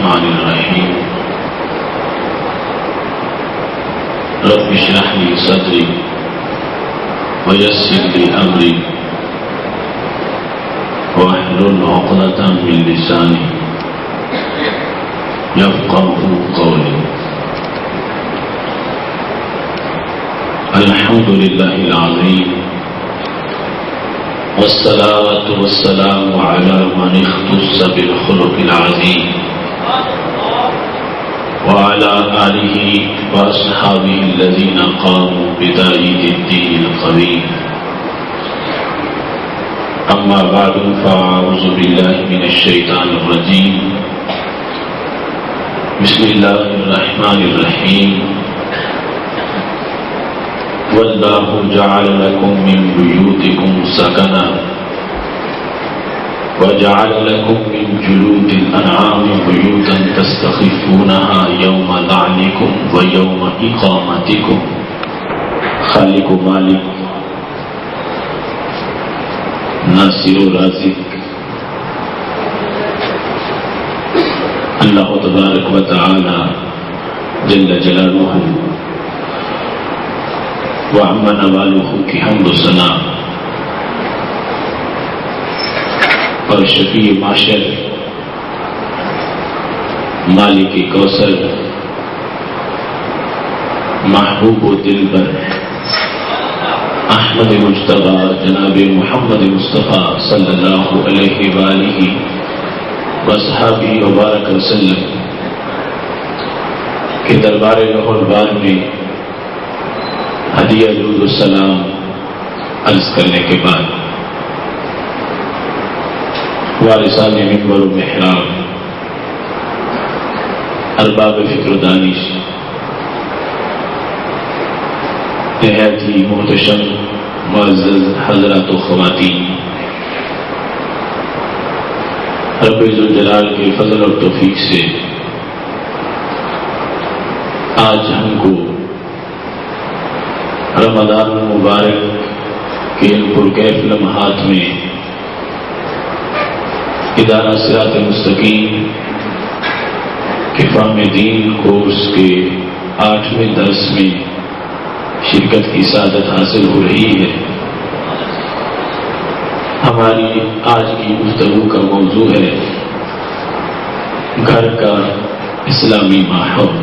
الرحمن الرحيم رب اشرح لي صدري ويسر لي أمري واحلل عقدة من لساني يفقهوا قولي. الحمد لله العظيم والصلاة والسلام على من اختص بالخلق العظيم وعلى آله وأصحابه الذين قاموا بداعي الدين القويم. أما بعد فأعوذ بالله من الشيطان الرجيم. بسم الله الرحمن الرحيم. والله جعل لكم من بيوتكم سكنا وجعل لكم من جلود الأنعام بيوتا تستخفونها يوم ذعنكم ويوم إقامتكم. خالق و مالک، ناصر و رازق اللہ تبارک و تعالی جل جلالہ وعم نوالہ کی حمد و ثنا اور شفیع معاشر مالک کوثر محبوب و دلبر احمد مجتبی جناب محمد مصطفیٰ صلی اللہ علیہ وآلہ وصحبہ وبارک وسلم کے دربار لوح میں ہدیہ درود السلام عرض کرنے کے بعد وارثان منبر و محراب، ارباب فکر و دانش، نہایت ہی محتشم معزز حضرات و خواتین، رب ذوالجلال کے فضل اور توفیق سے آج ہم کو رمضان المبارک کے پرکیف لمحات میں ادارہ صراط مستقیم کے فہم دین کورس کے 8ویں درس میں شرکت کی سعادت حاصل ہو رہی ہے. ہماری آج کی گفتگو کا موضوع ہے گھر کا اسلامی ماحول.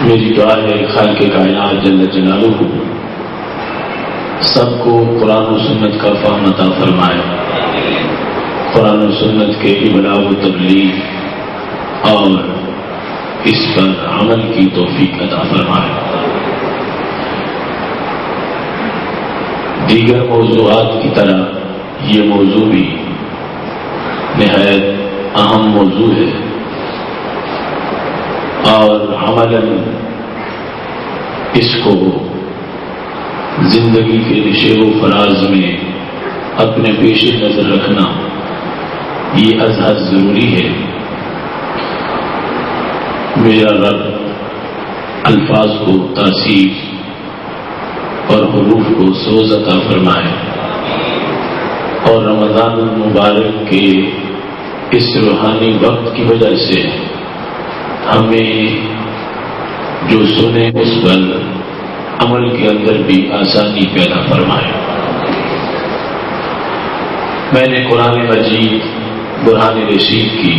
میری دعا ہے خالق کائنات جل جلالہ سب کو قرآن و سنت کا فہم عطا فرمائے، قرآن و سنت کے ابلاغ و تبلیغ اور اس پر عمل کی توفیق عطا فرمائے. دیگر موضوعات کی طرح یہ موضوع بھی نہایت اہم موضوع ہے اور عملاً اس کو زندگی کے نشیب و فراز میں اپنے پیش نظر رکھنا یہ ازحد ضروری ہے. میرا رب الفاظ کو تاثیر اور حروف کو سوز عطا فرمائے اور رمضان المبارک کے اس روحانی وقت کی وجہ سے ہمیں جو سنے اس پر عمل کے اندر بھی آسانی پیدا فرمائے. میں نے قرآن مجید برہان رشید کی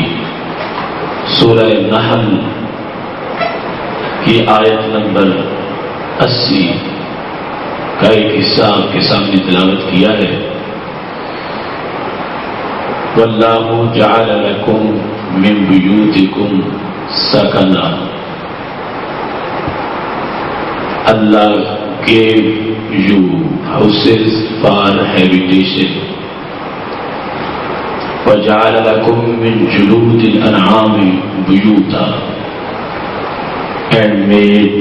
سورہ نحل کی آیت نمبر 80 کا ایک حصہ آپ کے سامنے تلاوت کیا ہے. واللہ جعل لکم من بیوتکم سکنا. Allah gave you houses for habitation. وَجَعَلَ لَكُم مِّن جُلُودِ الْأَنْعَامِ بُيُوتًا, and made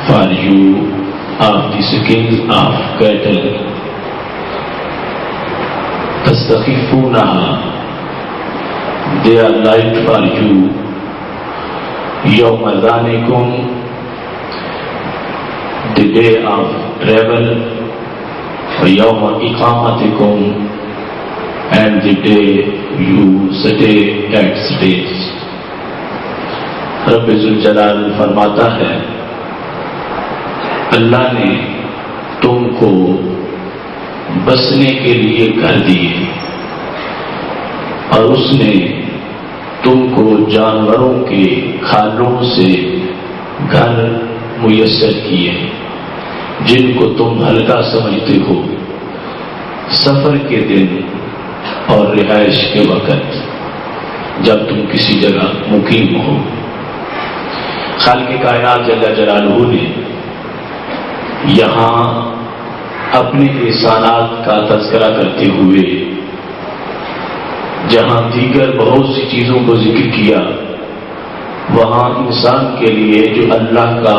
for you of the skins of cattle. تَسْتَخِفُونَهَا, they are light for you. يَوْمَ ذَانِكُمْ, the day of travel. وَيَوْمَ إِقَامَتِكُمْ, and the day you stay at stays. رب ذوالجلال فرماتا ہے اللہ نے تم کو بسنے کے لیے گھر دیے اور اس نے تم کو جانوروں کے کھالوں سے گھر میسر کیے جن کو تم ہلکا سمجھتے ہو سفر کے دن اور رہائش کے وقت جب تم کسی جگہ مقیم ہو. خالق کائنات جل جلالہ نے یہاں اپنے احسانات کا تذکرہ کرتے ہوئے جہاں دیگر بہت سی چیزوں کو ذکر کیا وہاں انسان کے لیے جو اللہ کا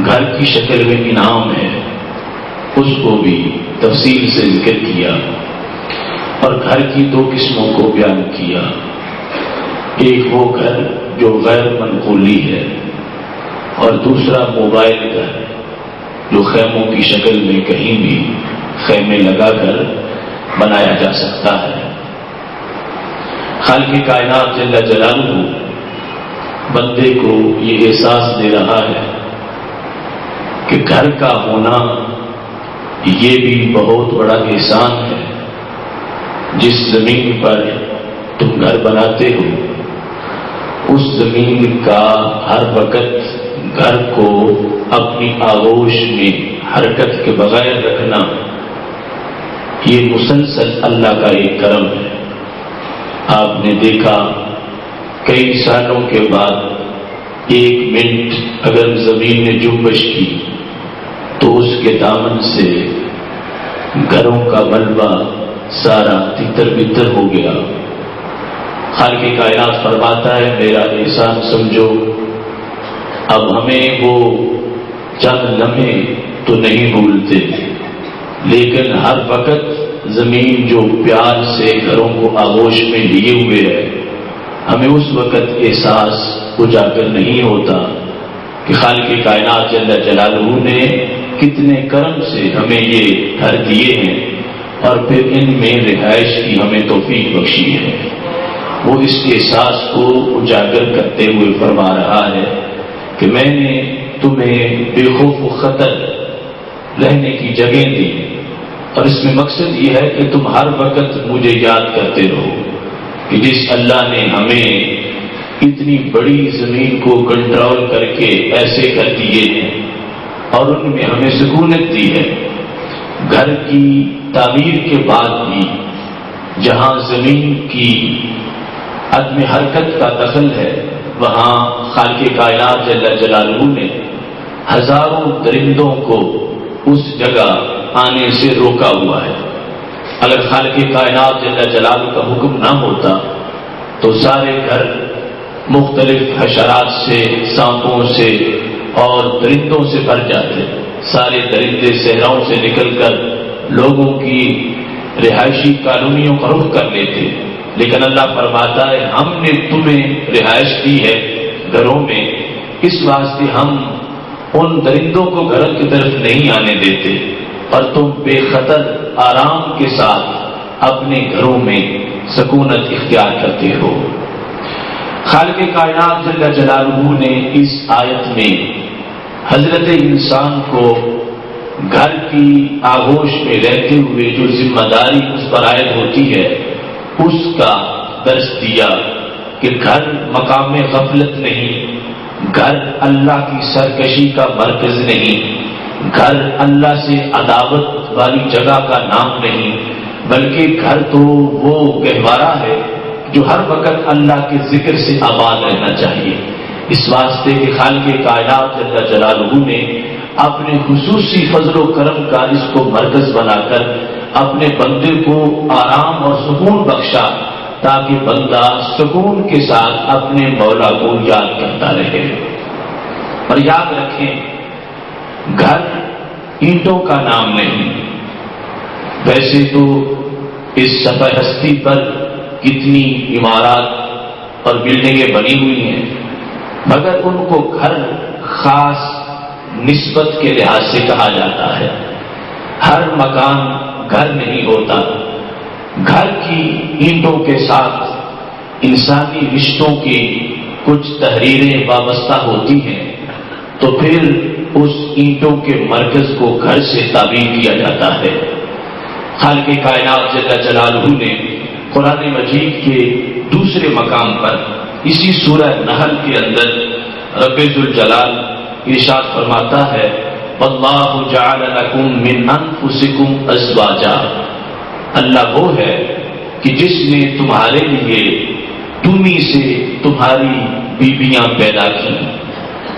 گھر کی شکل میں انعام ہے اس کو بھی تفصیل سے ذکر کیا اور گھر کی دو قسموں کو بیان کیا. ایک وہ گھر جو غیر منقولی ہے اور دوسرا موبائل گھر جو خیموں کی شکل میں کہیں بھی خیمے لگا کر بنایا جا سکتا ہے. خالق کائنات جل جلالہ بندے کو یہ احساس دے رہا ہے کہ گھر کا ہونا یہ بھی بہت بڑا احسان ہے. جس زمین پر تم گھر بناتے ہو اس زمین کا ہر وقت گھر کو اپنی آغوش میں حرکت کے بغیر رکھنا یہ مسلسل اللہ کا ایک کرم ہے. آپ نے دیکھا کئی سالوں کے بعد 1 منٹ اگر زمین نے جنبش کی تو اس کے دامن سے گھروں کا ملبہ سارا تتر بتر ہو گیا. خالق کائنات فرماتا ہے میرا احسان سمجھو. اب ہمیں وہ چند لمحے تو نہیں بھولتے لیکن ہر وقت زمین جو پیار سے گھروں کو آغوش میں لیے ہوئے ہے ہمیں اس وقت احساس اجاگر نہیں ہوتا کہ خالق کائنات جل جلالہ نے کتنے کرم سے ہمیں یہ گھر دیے ہیں اور پھر ان میں رہائش کی ہمیں توفیق بخشی ہے. وہ اس احساس کو اجاگر کرتے ہوئے فرما رہا ہے کہ میں نے تمہیں بے خوف و خطر رہنے کی جگہ دی اور اس میں مقصد یہ ہے کہ تم ہر وقت مجھے یاد کرتے رہو کہ جس اللہ نے ہمیں اتنی بڑی زمین کو کنٹرول کر کے ایسے کر دیے ہیں اور ان میں ہمیں سکونت دی ہے. گھر کی تعمیر کے بعد بھی جہاں زمین کی عدم حرکت کا دخل ہے وہاں خالق کائنات جل جلالہ نے ہزاروں درندوں کو اس جگہ آنے سے روکا ہوا ہے. اگر خالق کائنات جل جلالہ کا حکم نہ ہوتا تو سارے گھر مختلف حشرات سے سانپوں سے اور درندوں سے بھر جاتے. سارے درندے صحراؤں سے نکل کر لوگوں کی رہائشی کالونیوں کا رخ کر لیتے لیکن اللہ فرماتا ہے ہم نے تمہیں رہائش دی ہے گھروں میں اس واسطے ہم ان درندوں کو گھروں کی طرف نہیں آنے دیتے اور تم بے خطر آرام کے ساتھ اپنے گھروں میں سکونت اختیار کرتے ہو. خالق کائنات جل جلالہ نے اس آیت میں حضرت انسان کو گھر کی آغوش میں رہتے ہوئے جو ذمہ داری اس پر عائد ہوتی ہے اس کا درس دیا کہ گھر مقام غفلت نہیں, گھر اللہ کی سرکشی کا مرکز نہیں, گھر اللہ سے عداوت والی جگہ کا نام نہیں, بلکہ گھر تو وہ گہوارہ ہے جو ہر وقت اللہ کے ذکر سے آباد رہنا چاہیے. اس واسطے کہ خالق کائنات جل جلالہ نے اپنے خصوصی فضل و کرم کا اس کو مرکز بنا کر اپنے بندے کو آرام اور سکون بخشا تاکہ بندہ سکون کے ساتھ اپنے مولا کو یاد کرتا رہے. اور یاد رکھیں گھر اینٹوں کا نام نہیں. ویسے تو اس سطح ہستی پر کتنی عمارات اور بلڈنگیں بنی ہوئی ہیں مگر ان کو گھر خاص نسبت کے لحاظ سے کہا جاتا ہے. ہر مکان گھر نہیں ہوتا. گھر کی اینٹوں کے ساتھ انسانی رشتوں کی کچھ تحریریں وابستہ ہوتی ہیں تو پھر اس اینٹوں کے مرکز کو گھر سے تعبیر کیا جاتا ہے۔ خالق کائنات جل جلالہ نے قرآن مجید کے دوسرے مقام پر اسی سورہ نحل کے اندر رب ذوالجلال ارشاد فرماتا ہے واللہ جعل لکم من انفسکم ازواجا، اللہ وہ ہے کہ جس نے تمہارے لیے تمہیں سے تمہاری بیویاں پیدا کی،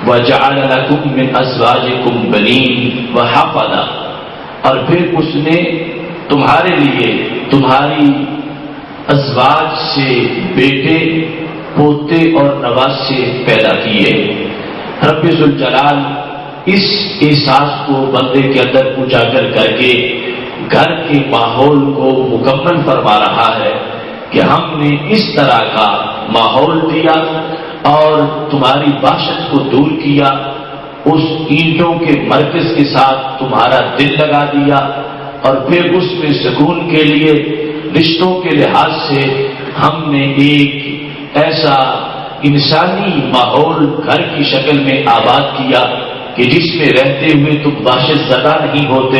وجعل لکم من ازواجکم بنین وحفظا، اور پھر اس نے تمہارے لیے تمہاری ازواج سے بیٹے پوتے اور نواسے پیدا کیے۔ رب ذوالجلال اس احساس کو بندے کے اندر اجاگر کر کے گھر کے ماحول کو مکمل فرما رہا ہے کہ ہم نے اس طرح کا ماحول دیا اور تمہاری وحشت کو دور کیا، اس اینٹوں کے مرکز کے ساتھ تمہارا دل لگا دیا، اور پھر اس میں سکون کے لیے رشتوں کے لحاظ سے ہم نے ایک ایسا انسانی ماحول گھر کی شکل میں آباد کیا کہ جس میں رہتے ہوئے تم وحشت زدہ نہیں ہوتے،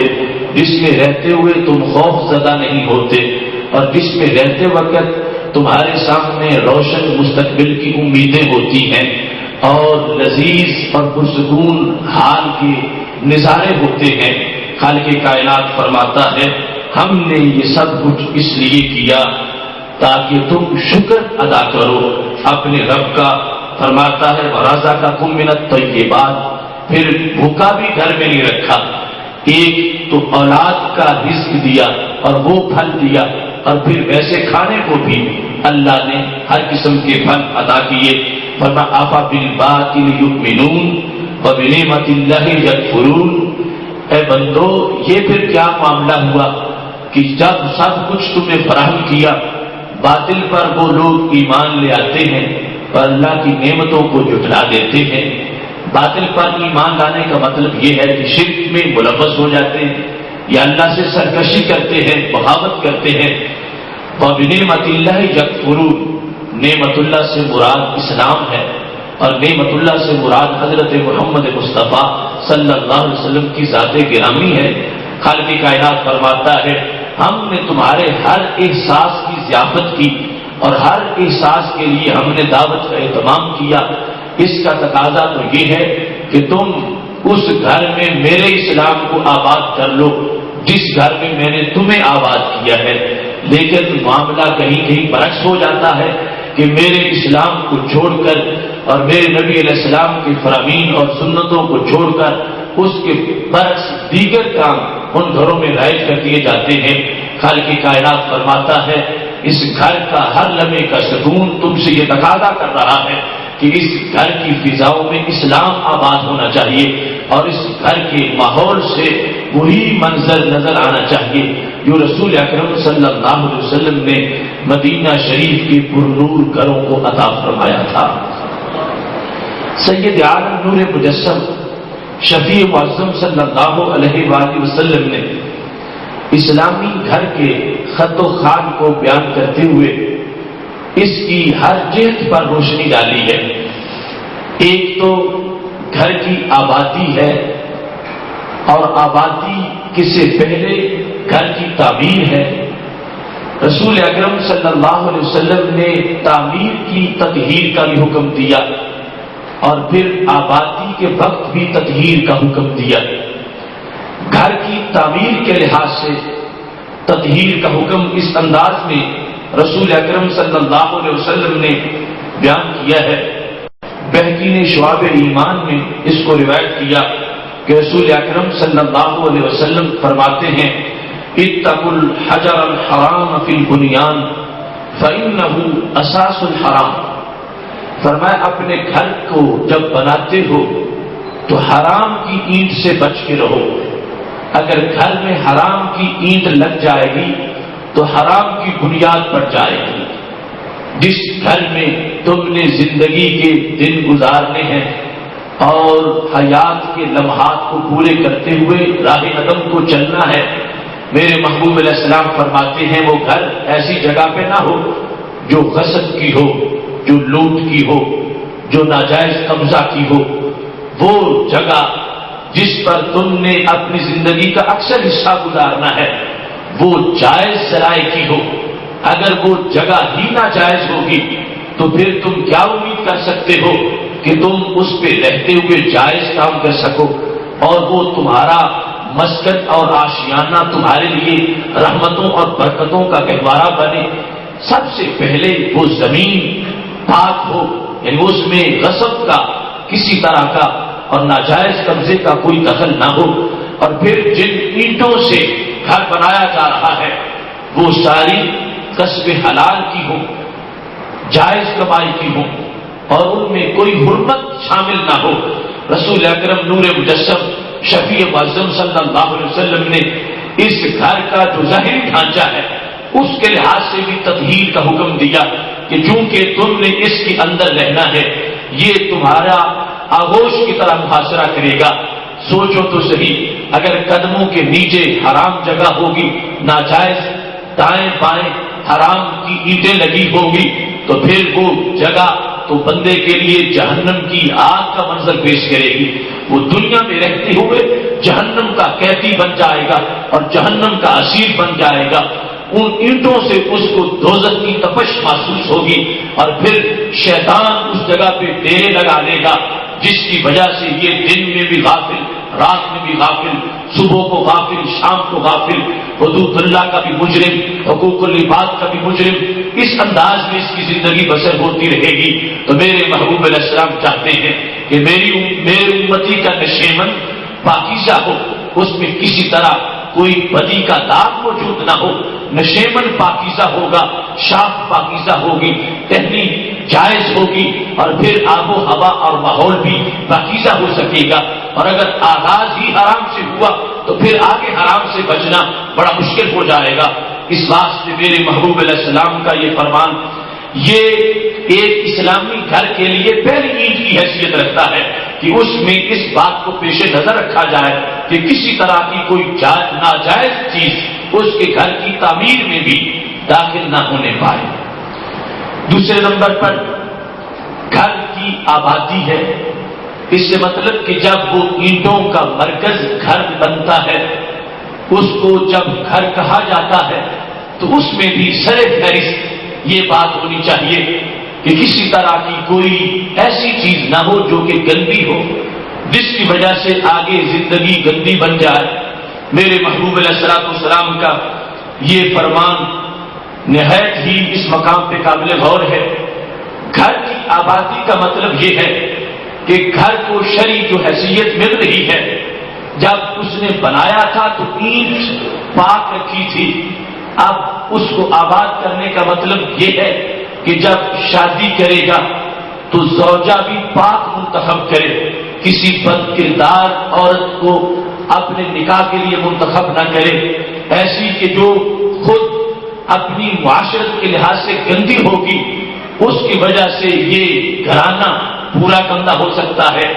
جس میں رہتے ہوئے تم خوف زدہ نہیں ہوتے، اور جس میں رہتے وقت تمہارے سامنے روشن مستقبل کی امیدیں ہوتی ہیں اور لذیذ اور پرسکون حال کے نظارے ہوتے ہیں۔ خالق کائنات فرماتا ہے ہم نے یہ سب کچھ اس لیے کیا تاکہ تم شکر ادا کرو اپنے رب کا۔ فرماتا ہے وَرَزَقَكُم مِّنَ الطَّيِّبَاتِ، پھر بھوکا بھی گھر میں نہیں رکھا، ایک تو اولاد کا رزق دیا اور وہ پھل دیا، اور پھر ویسے کھانے کو بھی اللہ نے ہر قسم کے پھل عطا کیے۔ فرمایا أَفَبِالْبَاطِلِ يُؤْمِنُونَ وَبِنِعْمَةِ اللَّهِ يَكْفُرُونَ، اے بندو یہ پھر کیا معاملہ ہوا کہ جب سب کچھ تم نے فراہم کیا باطل پر وہ لوگ ایمان لے آتے ہیں اور اللہ کی نعمتوں کو جھٹلا دیتے ہیں۔ باطل پر ایمان لانے کا مطلب یہ ہے کہ شرک میں ملوث ہو جاتے ہیں یا اللہ سے سرکشی کرتے ہیں، بغاوت کرتے ہیں۔ وَبِنِعْمَةِ اللَّهِ يَكْفُرُونَ، نعمت اللہ سے مراد اسلام ہے، اور نعمت اللہ سے مراد حضرت محمد مصطفیٰ صلی اللہ علیہ وسلم کی ذات گرامی ہے۔ خالق کائنات فرماتا ہے ہم نے تمہارے ہر احساس کی ضیافت کی اور ہر احساس کے لیے ہم نے دعوت کا اہتمام کیا۔ اس کا تقاضا تو یہ ہے کہ تم اس گھر میں میرے اسلام کو آباد کر لو جس گھر میں میں نے تمہیں آباد کیا ہے، لیکن معاملہ کہیں کہیں برعکس ہو جاتا ہے کہ میرے اسلام کو چھوڑ کر اور میرے نبی علیہ السلام کے فرامین اور سنتوں کو چھوڑ کر اس کے برعکس دیگر کام ان گھروں میں رائج کر دیے جاتے ہیں۔ خالق کائنات فرماتا ہے اس گھر کا ہر لمحے کا سکون تم سے یہ تقاضا کر رہا ہے کہ اس گھر کی فضاؤں میں اسلام آباد ہونا چاہیے اور اس گھر کے ماحول سے وہی منظر نظر آنا چاہیے جو رسول اکرم صلی اللہ علیہ وسلم نے مدینہ شریف کے پرنور گھروں کو عطا فرمایا تھا۔ سید عالم نور مجسم شفیع معظم صلی اللہ علیہ وآلہ وسلم نے اسلامی گھر کے خط و خال کو بیان کرتے ہوئے اس کی ہر جہت پر روشنی ڈالی ہے۔ ایک تو گھر کی آبادی ہے، اور آبادی کے سے پہلے گھر کی تعمیر ہے۔ رسول اکرم صلی اللہ علیہ وسلم نے تعمیر کی تطہیر کا بھی حکم دیا اور پھر آبادی کے وقت بھی تطہیر کا حکم دیا۔ گھر کی تعمیر کے لحاظ سے تطہیر کا حکم اس انداز میں رسول اکرم صلی اللہ علیہ وسلم نے بیان کیا ہے۔ بہقی نے شعاب ایمان میں اس کو روایت کیا کہ رسول اکرم صلی اللہ علیہ وسلم فرماتے ہیں اتقوا الحجر الحرام فی البنیان فإنہ اساس الحرام۔ فرمایا اپنے گھر کو جب بناتے ہو تو حرام کی اینٹ سے بچ کے رہو، اگر گھر میں حرام کی اینٹ لگ جائے گی تو حرام کی بنیاد پڑ جائے گی۔ جس گھر میں تم نے زندگی کے دن گزارنے ہیں اور حیات کے لمحات کو پورے کرتے ہوئے راہ قدم کو چلنا ہے، میرے محبوب علیہ السلام فرماتے ہیں وہ گھر ایسی جگہ پہ نہ ہو جو غصب کی ہو، جو لوٹ کی ہو، جو ناجائز قبضہ کی ہو. وہ جگہ جس پر تم نے اپنی زندگی کا اکثر حصہ گزارنا ہے وہ جائز ذرائع کی ہو. اگر وہ جگہ ہی ناجائز ہوگی تو پھر تم کیا امید کر سکتے ہو کہ تم اس پہ رہتے ہوئے جائز کام کر سکو اور وہ تمہارا مسکن اور آشیانہ تمہارے لیے رحمتوں اور برکتوں کا گہوارہ بنے. سب سے پہلے وہ زمین پاک ہو، یعنی اس میں غصب کا کسی طرح کا اور ناجائز قبضے کا کوئی دخل نہ ہو. اور پھر جن اینٹوں سے گھر بنایا جا رہا ہے وہ ساری کسب حلال کی ہو، جائز کمائی کی ہو اور ان میں کوئی حرمت شامل نہ ہو. رسول اکرم نور مجسم شفیع معظم صلی اللہ علیہ وسلم نے اس گھر کا جو ظاہری ڈھانچہ ہے اس کے لحاظ سے بھی تطہیر کا حکم دیا کہ چونکہ تم نے اس کے اندر رہنا ہے یہ تمہارا آغوش کی طرح محاصرہ کرے گا. سوچو تو صحیح، اگر قدموں کے نیچے حرام جگہ ہوگی، ناجائز دائیں بائیں حرام کی اینٹیں لگی ہوگی تو پھر وہ جگہ تو بندے کے لیے جہنم کی آگ کا منظر پیش کرے گی. وہ دنیا میں رہتے ہوئے جہنم کا قیدی بن جائے گا اور جہنم کا اسیر بن جائے گا. ان اینٹوں سے اس کو دوزخ کی تپش محسوس ہوگی اور پھر شیطان اس جگہ پہ ڈیرے لگا لے گا جس کی وجہ سے یہ دن میں بھی غافل، رات میں بھی غافل، صبح کو غافل، شام کو غافل، حدود اللہ کا بھی مجرم، حقوق العباد کا بھی مجرم، اس انداز میں اس کی زندگی بسر ہوتی رہے گی. تو میرے محبوب علیہ السلام چاہتے ہیں کہ میری امتی کا نشیمن پاکیزہ ہو، اس میں کسی طرح کوئی بدی کا داغ موجود نہ ہو. نشیمن پاکیزہ ہوگا، شاخ پاکیزہ ہوگی، ٹہنی جائز ہوگی اور پھر آب و ہوا اور ماحول بھی پاکیزہ ہو سکے گا. اور اگر آغاز ہی حرام سے ہوا تو پھر آگے حرام سے بچنا بڑا مشکل ہو جائے گا. اس واسطے میرے محبوب علیہ السلام کا یہ فرمان یہ ایک اسلامی گھر کے لیے پہلی اینٹ کی حیثیت رکھتا ہے کہ اس میں اس بات کو پیش نظر رکھا جائے کہ کسی طرح کی کوئی ناجائز چیز اس کے گھر کی تعمیر میں بھی داخل نہ ہونے پائے. دوسرے نمبر پر گھر کی آبادی ہے. اس سے مطلب کہ جب وہ اینٹوں کا مرکز گھر بنتا ہے اس کو جب گھر کہا جاتا ہے تو اس میں بھی سر فہرست یہ بات ہونی چاہیے کہ کسی طرح کی کوئی ایسی چیز نہ ہو جو کہ گندی ہو جس کی وجہ سے آگے زندگی گندی بن جائے. میرے محبوب علیہ السلام کا یہ فرمان نہایت ہی اس مقام پہ قابل غور ہے. گھر کی آبادی کا مطلب یہ ہے کہ گھر کو شرعی جو حیثیت مل رہی ہے، جب اس نے بنایا تھا تو اینٹ پاک رکھی تھی. اب اس کو آباد کرنے کا مطلب یہ ہے کہ جب شادی کرے گا تو زوجہ بھی پاک منتخب کرے، کسی بد کردار عورت کو اپنے نکاح کے لیے منتخب نہ کرے، ایسی کہ جو خود اپنی معاشرت کے لحاظ سے گندی ہوگی، اس کی وجہ سے یہ گھرانہ پورا گندا ہو سکتا ہے.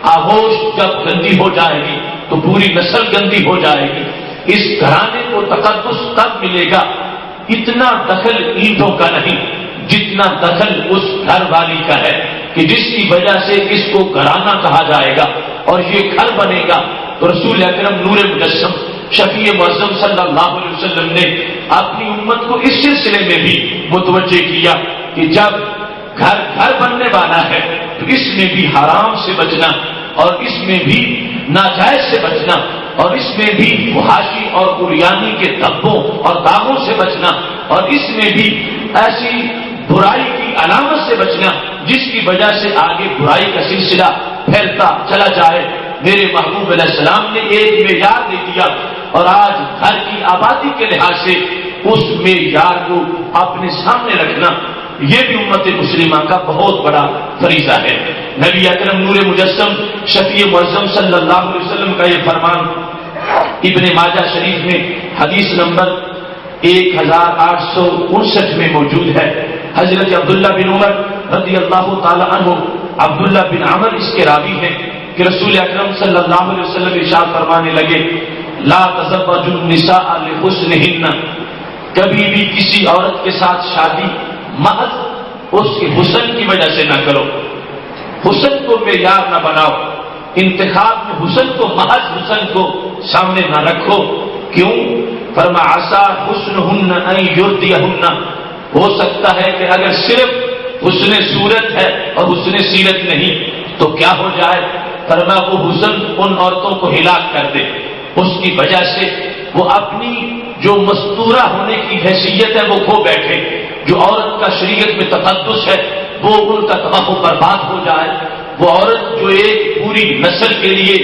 آغوش جب گندی ہو جائے گی تو پوری نسل گندی ہو جائے گی. اس گھرانے کو تقدس تب ملے گا، اتنا دخل اینٹوں کا نہیں جتنا دخل اس گھر والی کا ہے کہ جس کی وجہ سے اس کو گھرانہ کہا جائے گا اور یہ گھر بنے گا. تو رسول اکرم نور مجسم شفیع معظم صلی اللہ علیہ وسلم نے اپنی امت کو اس سلسلے میں بھی متوجہ کیا کہ جب گھر بننے والا ہے تو اس میں بھی حرام سے بچنا اور اس میں بھی ناجائز سے بچنا اور اس میں بھی فحاشی اور عریانی کے دھبوں اور داغوں سے بچنا اور اس میں بھی ایسی برائی کی علامت سے بچنا جس کی وجہ سے آگے برائی کا سلسلہ پھیلتا چلا جائے. میرے محبوب علیہ السلام نے ایک معیار دے دیا اور آج گھر کی آبادی کے لحاظ سے اس معیار کو اپنے سامنے رکھنا یہ بھی امت مسلمہ کا بہت بڑا فریضہ ہے. نبی اکرم نور مجسم شفیع معظم صلی اللہ علیہ وسلم کا یہ فرمان ابن ماجہ شریف میں حدیث نمبر 1859 میں موجود ہے. حضرت عبداللہ بن عمر رضی اللہ تعالی عنہ، عبداللہ بن عمر اس کے راوی ہیں کہ رسول اکرم صلی اللہ علیہ وسلم ارشاد فرمانے لگے لا تزوجوا النساء لحسنہن، کبھی بھی کسی عورت کے ساتھ شادی محض اس کے حسن کی وجہ سے نہ کرو، حسن کو معیار نہ بناؤ، انتخاب میں حسن کو محض حسن کو سامنے نہ رکھو۔ کیوں؟ فرما عسى حسنہن ان یردیہن، ہو سکتا ہے کہ اگر صرف حسن صورت ہے اور حسن سیرت نہیں تو کیا ہو جائے؟ فرما وہ حسن ان عورتوں کو ہلاک کر دے، اس کی وجہ سے وہ اپنی جو مستورہ ہونے کی حیثیت ہے وہ کھو بیٹھے، جو عورت کا شریعت میں تقدس ہے وہ ان کا تباہ و برباد ہو جائے۔ وہ عورت جو ایک پوری نسل کے لیے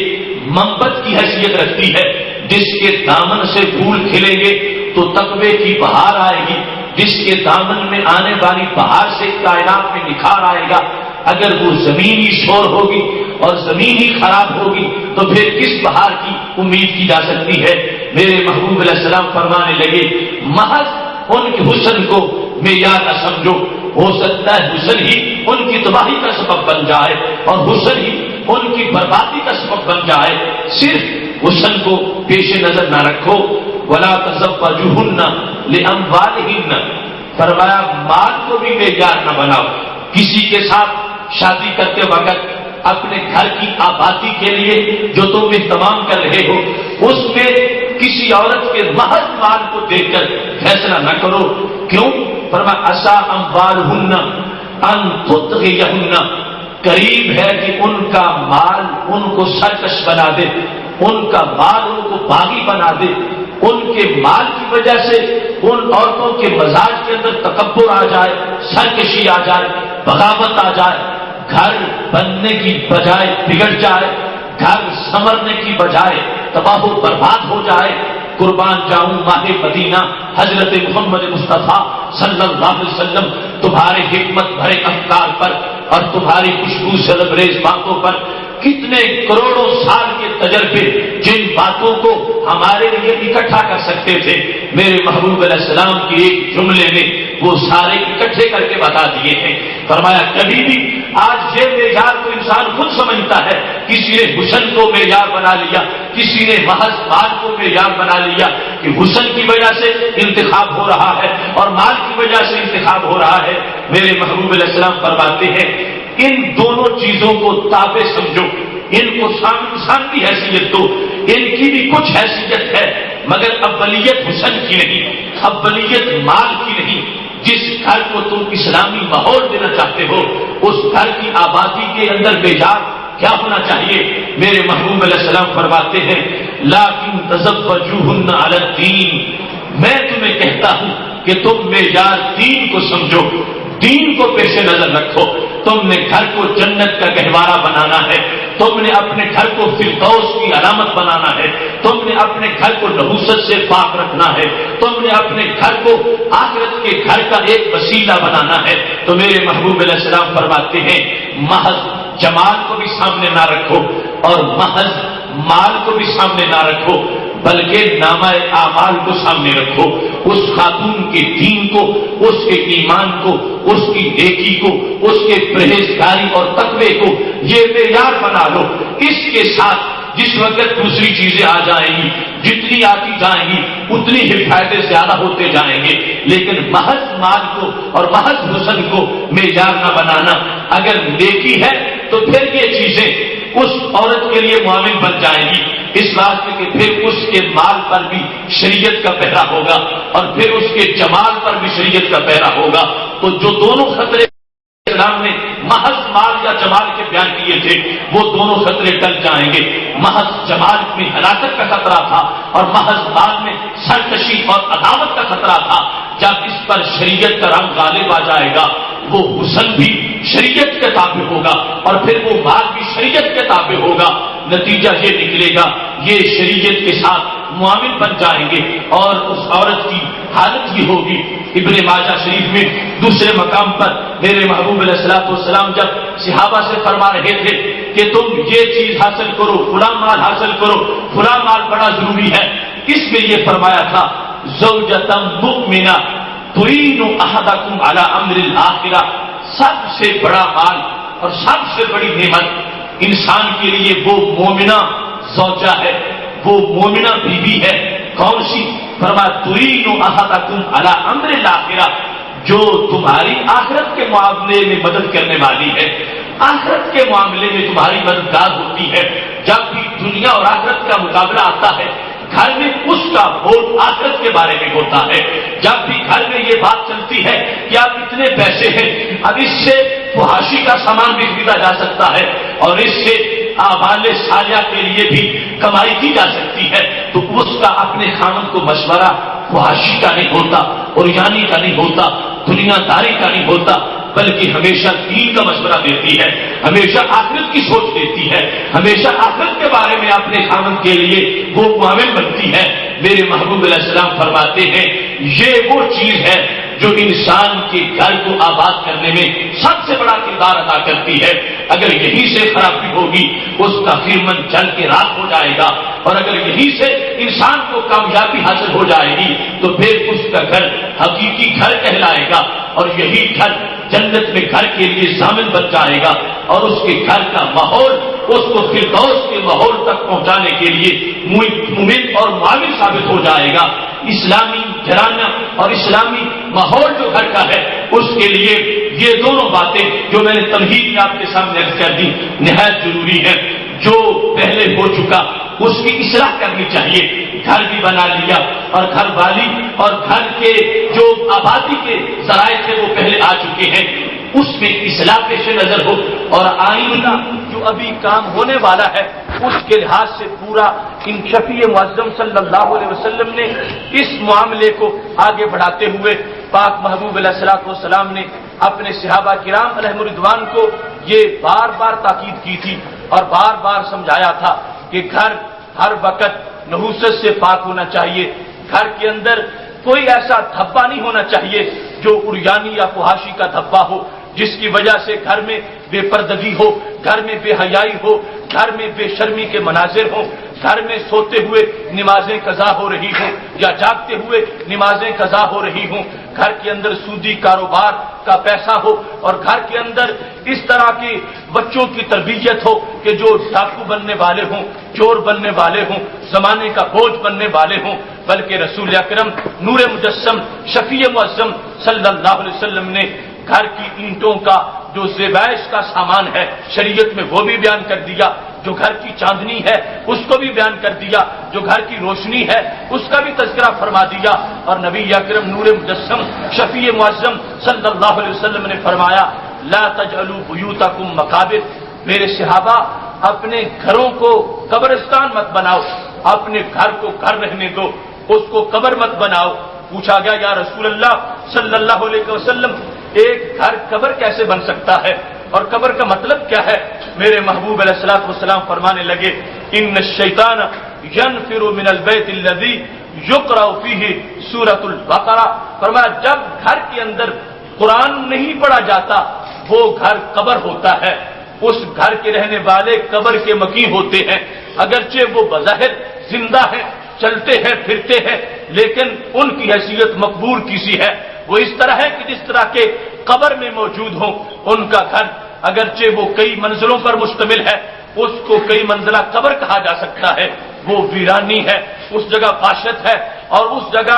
منبت کی حیثیت رکھتی ہے، جس کے دامن سے پھول کھلیں گے تو تقوی کی بہار آئے گی، جس کے دامن میں آنے والی بہار سے کائنات میں نکھار آئے گا، اگر وہ زمین ہی شور ہوگی اور زمین ہی خراب ہوگی تو پھر کس بہار کی امید کی جا سکتی ہے؟ میرے محبوب علیہ السلام فرمانے لگے محض ان کے حسن کو معیار نہ سمجھو، ہو سکتا ہے حسن ہی ان کی تباہی کا سبب بن جائے اور حسن ہی ان کی بربادی کا سبب بن جائے۔ صرف حسن کو پیش نظر نہ رکھو۔ ولا تزوجوهن لاموالهن، فرمایا مال کو بھی معیار نہ بناؤ، کسی کے ساتھ شادی کرتے وقت اپنے گھر کی آبادی کے لیے جو تم اہتمام کر رہے ہو اس میں کسی عورت کے محض مال کو دیکھ کر فیصلہ نہ کرو۔ کیوں؟ فرمایا عسى اموالهن ان تطغيهن، قریب ہے کہ ان کا مال ان کو سرکش بنا دے، ان کا مال ان کو باغی بنا دے، ان کے مال کی وجہ سے ان عورتوں کے مزاج کے اندر تکبر آ جائے، سرکشی آ جائے، بغاوت آ جائے، گھر بننے کی بجائے بگڑ جائے، گھر سنورنے کی بجائے تباہ و برباد ہو جائے۔ قربان جاؤں ماہ مدینہ حضرت محمد مصطفیٰ صلی اللہ علیہ وسلم تمہارے حکمت بھرے افکار پر اور تمہاری خوشبو سے لبریز باتوں پر کتنے کروڑوں سال کے تجربے جن باتوں کو ہمارے لیے اکٹھا کر سکتے تھے، میرے محبوب علیہ السلام کے ایک جملے میں وہ سارے اکٹھے کر کے بتا دیے ہیں۔ فرمایا کبھی بھی آج یہ معیار کو انسان خود سمجھتا ہے، کسی نے حسن کو معیار بنا لیا، کسی نے محض مال کو معیار بنا لیا کہ حسن کی وجہ سے انتخاب ہو رہا ہے اور مال کی وجہ سے انتخاب ہو رہا ہے۔ میرے محبوب علیہ السلام فرماتے ہیں ان دونوں چیزوں کو تابع سمجھو، ان کو انسان کی حیثیت دو، ان کی بھی کچھ حیثیت ہے مگر اولیت حسن کی نہیں، اولیت مال کی نہیں۔ جس گھر کو تم اسلامی ماحول دینا چاہتے ہو اس گھر کی آبادی کے اندر معیار کیا ہونا چاہیے؟ میرے محبوب علیہ السلام فرماتے ہیں لیکن تزوجوهن علی الدین، میں تمہیں کہتا ہوں کہ تم معیار دین کو سمجھو، دین کو پیش نظر رکھو۔ تم نے گھر کو جنت کا گہوارہ بنانا ہے، تم نے اپنے گھر کو فردوس کی علامت بنانا ہے، تم نے اپنے گھر کو نحوست سے پاک رکھنا ہے، تم نے اپنے گھر کو آخرت کے گھر کا ایک وسیلہ بنانا ہے۔ تو میرے محبوب علیہ السلام فرماتے ہیں محض جمال کو بھی سامنے نہ رکھو اور محض مال کو بھی سامنے نہ رکھو، بلکہ نامہ اعمال کو سامنے رکھو، اس خاتون کے دین کو، اس کے ایمان کو، اس کی نیکی کو، اس کے پرہیزگاری اور تقوی کو یہ معیار بنا لو۔ اس کے ساتھ جس وقت دوسری چیزیں آ جائیں گی، جتنی آتی جائیں گی اتنی ہی فائدے زیادہ ہوتے جائیں گے، لیکن محض مال کو اور محض حسن کو معیار نہ بنانا۔ اگر نیکی ہے تو پھر یہ چیزیں اس عورت کے لیے معاون بن جائیں گی، اس واسطے کہ پھر اس کے مال پر بھی شریعت کا پہرا ہوگا اور پھر اس کے جمال پر بھی شریعت کا پہرا ہوگا۔ تو جو دونوں خطرے اسلام نے محض مال یا جمال کے بیان کیے تھے وہ دونوں خطرے ٹل جائیں گے۔ محض جمال میں ہلاکت کا خطرہ تھا اور محض مال میں سرکشی اور عداوت کا خطرہ تھا۔ جب اس پر شریعت کا رنگ غالب آ جائے گا وہ حسن بھی شریعت کے تابع ہوگا اور پھر وہ مال بھی شریعت کے تابع ہوگا۔ نتیجہ یہ نکلے گا یہ شریعت کے ساتھ معامل بن جائیں گے اور اس عورت کی حالت یہ ہوگی۔ ابن ماجہ شریف میں دوسرے مقام پر میرے محبوب علیہ السلام جب صحابہ سے فرما رہے تھے کہ تم یہ چیز حاصل کرو، فلاں مال حاصل کرو، فلاں مال بڑا ضروری ہے، اس میں یہ فرمایا تھا زوجۃ مؤمنہ تعین احدکم علی امر الاخرہ، سب سے بڑا مال اور سب سے بڑی نعمت انسان کے لیے وہ مومنہ زوجہ ہے، وہ مومنہ بیوی ہے کون سی؟ فرمایا ترین احدکم علی امر الاخرہ، جو تمہاری آخرت کے معاملے میں مدد کرنے والی ہے، آخرت کے معاملے میں تمہاری مددگار ہوتی ہے۔ جب بھی دنیا اور آخرت کا مقابلہ آتا ہے، گھر میں اس کا ووٹ آخرت کے بارے میں ہوتا ہے۔ جب بھی گھر میں یہ بات چلتی ہے کہ آپ اتنے پیسے ہیں، اب اس سے فحاشی کا سامان بھی خریدا جا سکتا ہے اور اس سے آبال سالیہ کے لیے بھی کمائی کی جا سکتی ہے، تو اس کا اپنے خاوند کو مشورہ فحاشی کا نہیں ہوتا، عریانی کا نہیں ہوتا، دنیا داری کا نہیں ہوتا، بلکہ ہمیشہ دین کا مشورہ دیتی ہے، ہمیشہ آخرت کی سوچ دیتی ہے، ہمیشہ آخرت کے بارے میں اپنے خاوند کے لیے وہ معاون بنتی ہے۔ میرے محبوب علیہ السلام فرماتے ہیں یہ وہ چیز ہے جو انسان کے گھر کو آباد کرنے میں سب سے بڑا کردار ادا کرتی ہے۔ اگر یہیں سے خرابی ہوگی اس کا خرمن جل کے راکھ ہو جائے گا، اور اگر یہیں سے انسان کو کامیابی حاصل ہو جائے گی تو پھر اس کا گھر حقیقی گھر کہلائے گا، اور یہی گھر جنت میں گھر کے لیے ضامن بن جائے گا، اور اس کے گھر کا ماحول اس کو فردوس کے ماحول تک پہنچانے کے لیے ممد اور معاون ثابت ہو جائے گا۔ اسلامی گھرانہ اور اسلامی ماحول جو گھر کا ہے اس کے لیے یہ دونوں باتیں جو میں نے تمہید میں آپ کے سامنے عرض کر دی نہایت ضروری ہے۔ جو پہلے ہو چکا اس کی اصلاح کرنی چاہیے۔ گھر بھی بنا لیا اور گھر والی اور گھر کے جو آبادی کے ذرائع تھے وہ پہلے آ چکے ہیں، اس میں اصلاح پیش نظر ہو، اور آئندہ جو ابھی کام ہونے والا ہے اس کے لحاظ سے پورا ان شفیع معظم صلی اللہ علیہ وسلم نے اس معاملے کو آگے بڑھاتے ہوئے پاک محبوب علیہ الصلوۃ والسلام نے اپنے صحابہ کرام علیہم رضوان کو یہ بار بار تاکید کی تھی اور بار بار سمجھایا تھا کہ گھر ہر وقت نحوست سے پاک ہونا چاہیے، گھر کے اندر کوئی ایسا دھبا نہیں ہونا چاہیے جو عریانی یا فحاشی کا دھبا ہو، جس کی وجہ سے گھر میں بے پردگی ہو، گھر میں بے حیائی ہو، گھر میں بے شرمی کے مناظر ہوں، گھر میں سوتے ہوئے نمازیں قضا ہو رہی ہوں یا جاگتے ہوئے نمازیں قضا ہو رہی ہوں، گھر کے اندر سودی کاروبار کا پیسہ ہو، اور گھر کے اندر اس طرح کی بچوں کی تربیت ہو کہ جو ڈاکو بننے والے ہوں، چور بننے والے ہوں، زمانے کا بوجھ بننے والے ہوں، بلکہ رسول اکرم نور مجسم شفیع معظم صلی اللہ علیہ وسلم نے گھر کی اینٹوں کا جو زیبائش کا سامان ہے شریعت میں وہ بھی بیان کر دیا، جو گھر کی چاندنی ہے اس کو بھی بیان کر دیا، جو گھر کی روشنی ہے اس کا بھی تذکرہ فرما دیا، اور نبی اکرم نور مجسم شفیع معظم صلی اللہ علیہ وسلم نے فرمایا لا تجعلوا بیوتکم مقابر، میرے صحابہ اپنے گھروں کو قبرستان مت بناؤ، اپنے گھر کو گھر رہنے دو، اس کو قبر مت بناؤ۔ پوچھا گیا یا رسول اللہ صلی اللہ علیہ وسلم ایک گھر قبر کیسے بن سکتا ہے اور قبر کا مطلب کیا ہے؟ میرے محبوب علیہ الصلوۃ والسلام فرمانے لگے ان الشیطان ینفر من البیت الذی یقرأ فیہ سورۃ البقرہ، فرمایا جب گھر کے اندر قرآن نہیں پڑھا جاتا وہ گھر قبر ہوتا ہے، اس گھر کے رہنے والے قبر کے مکین ہوتے ہیں، اگرچہ وہ بظاہر زندہ ہیں، چلتے ہیں پھرتے ہیں، لیکن ان کی حیثیت مقبور کسی ہے، وہ اس طرح ہے کہ جس طرح کے قبر میں موجود ہوں۔ ان کا گھر اگرچہ وہ کئی منزلوں پر مشتمل ہے، اس کو کئی منزلہ قبر کہا جا سکتا ہے، وہ ویرانی ہے، اس جگہ وحشت ہے اور اس جگہ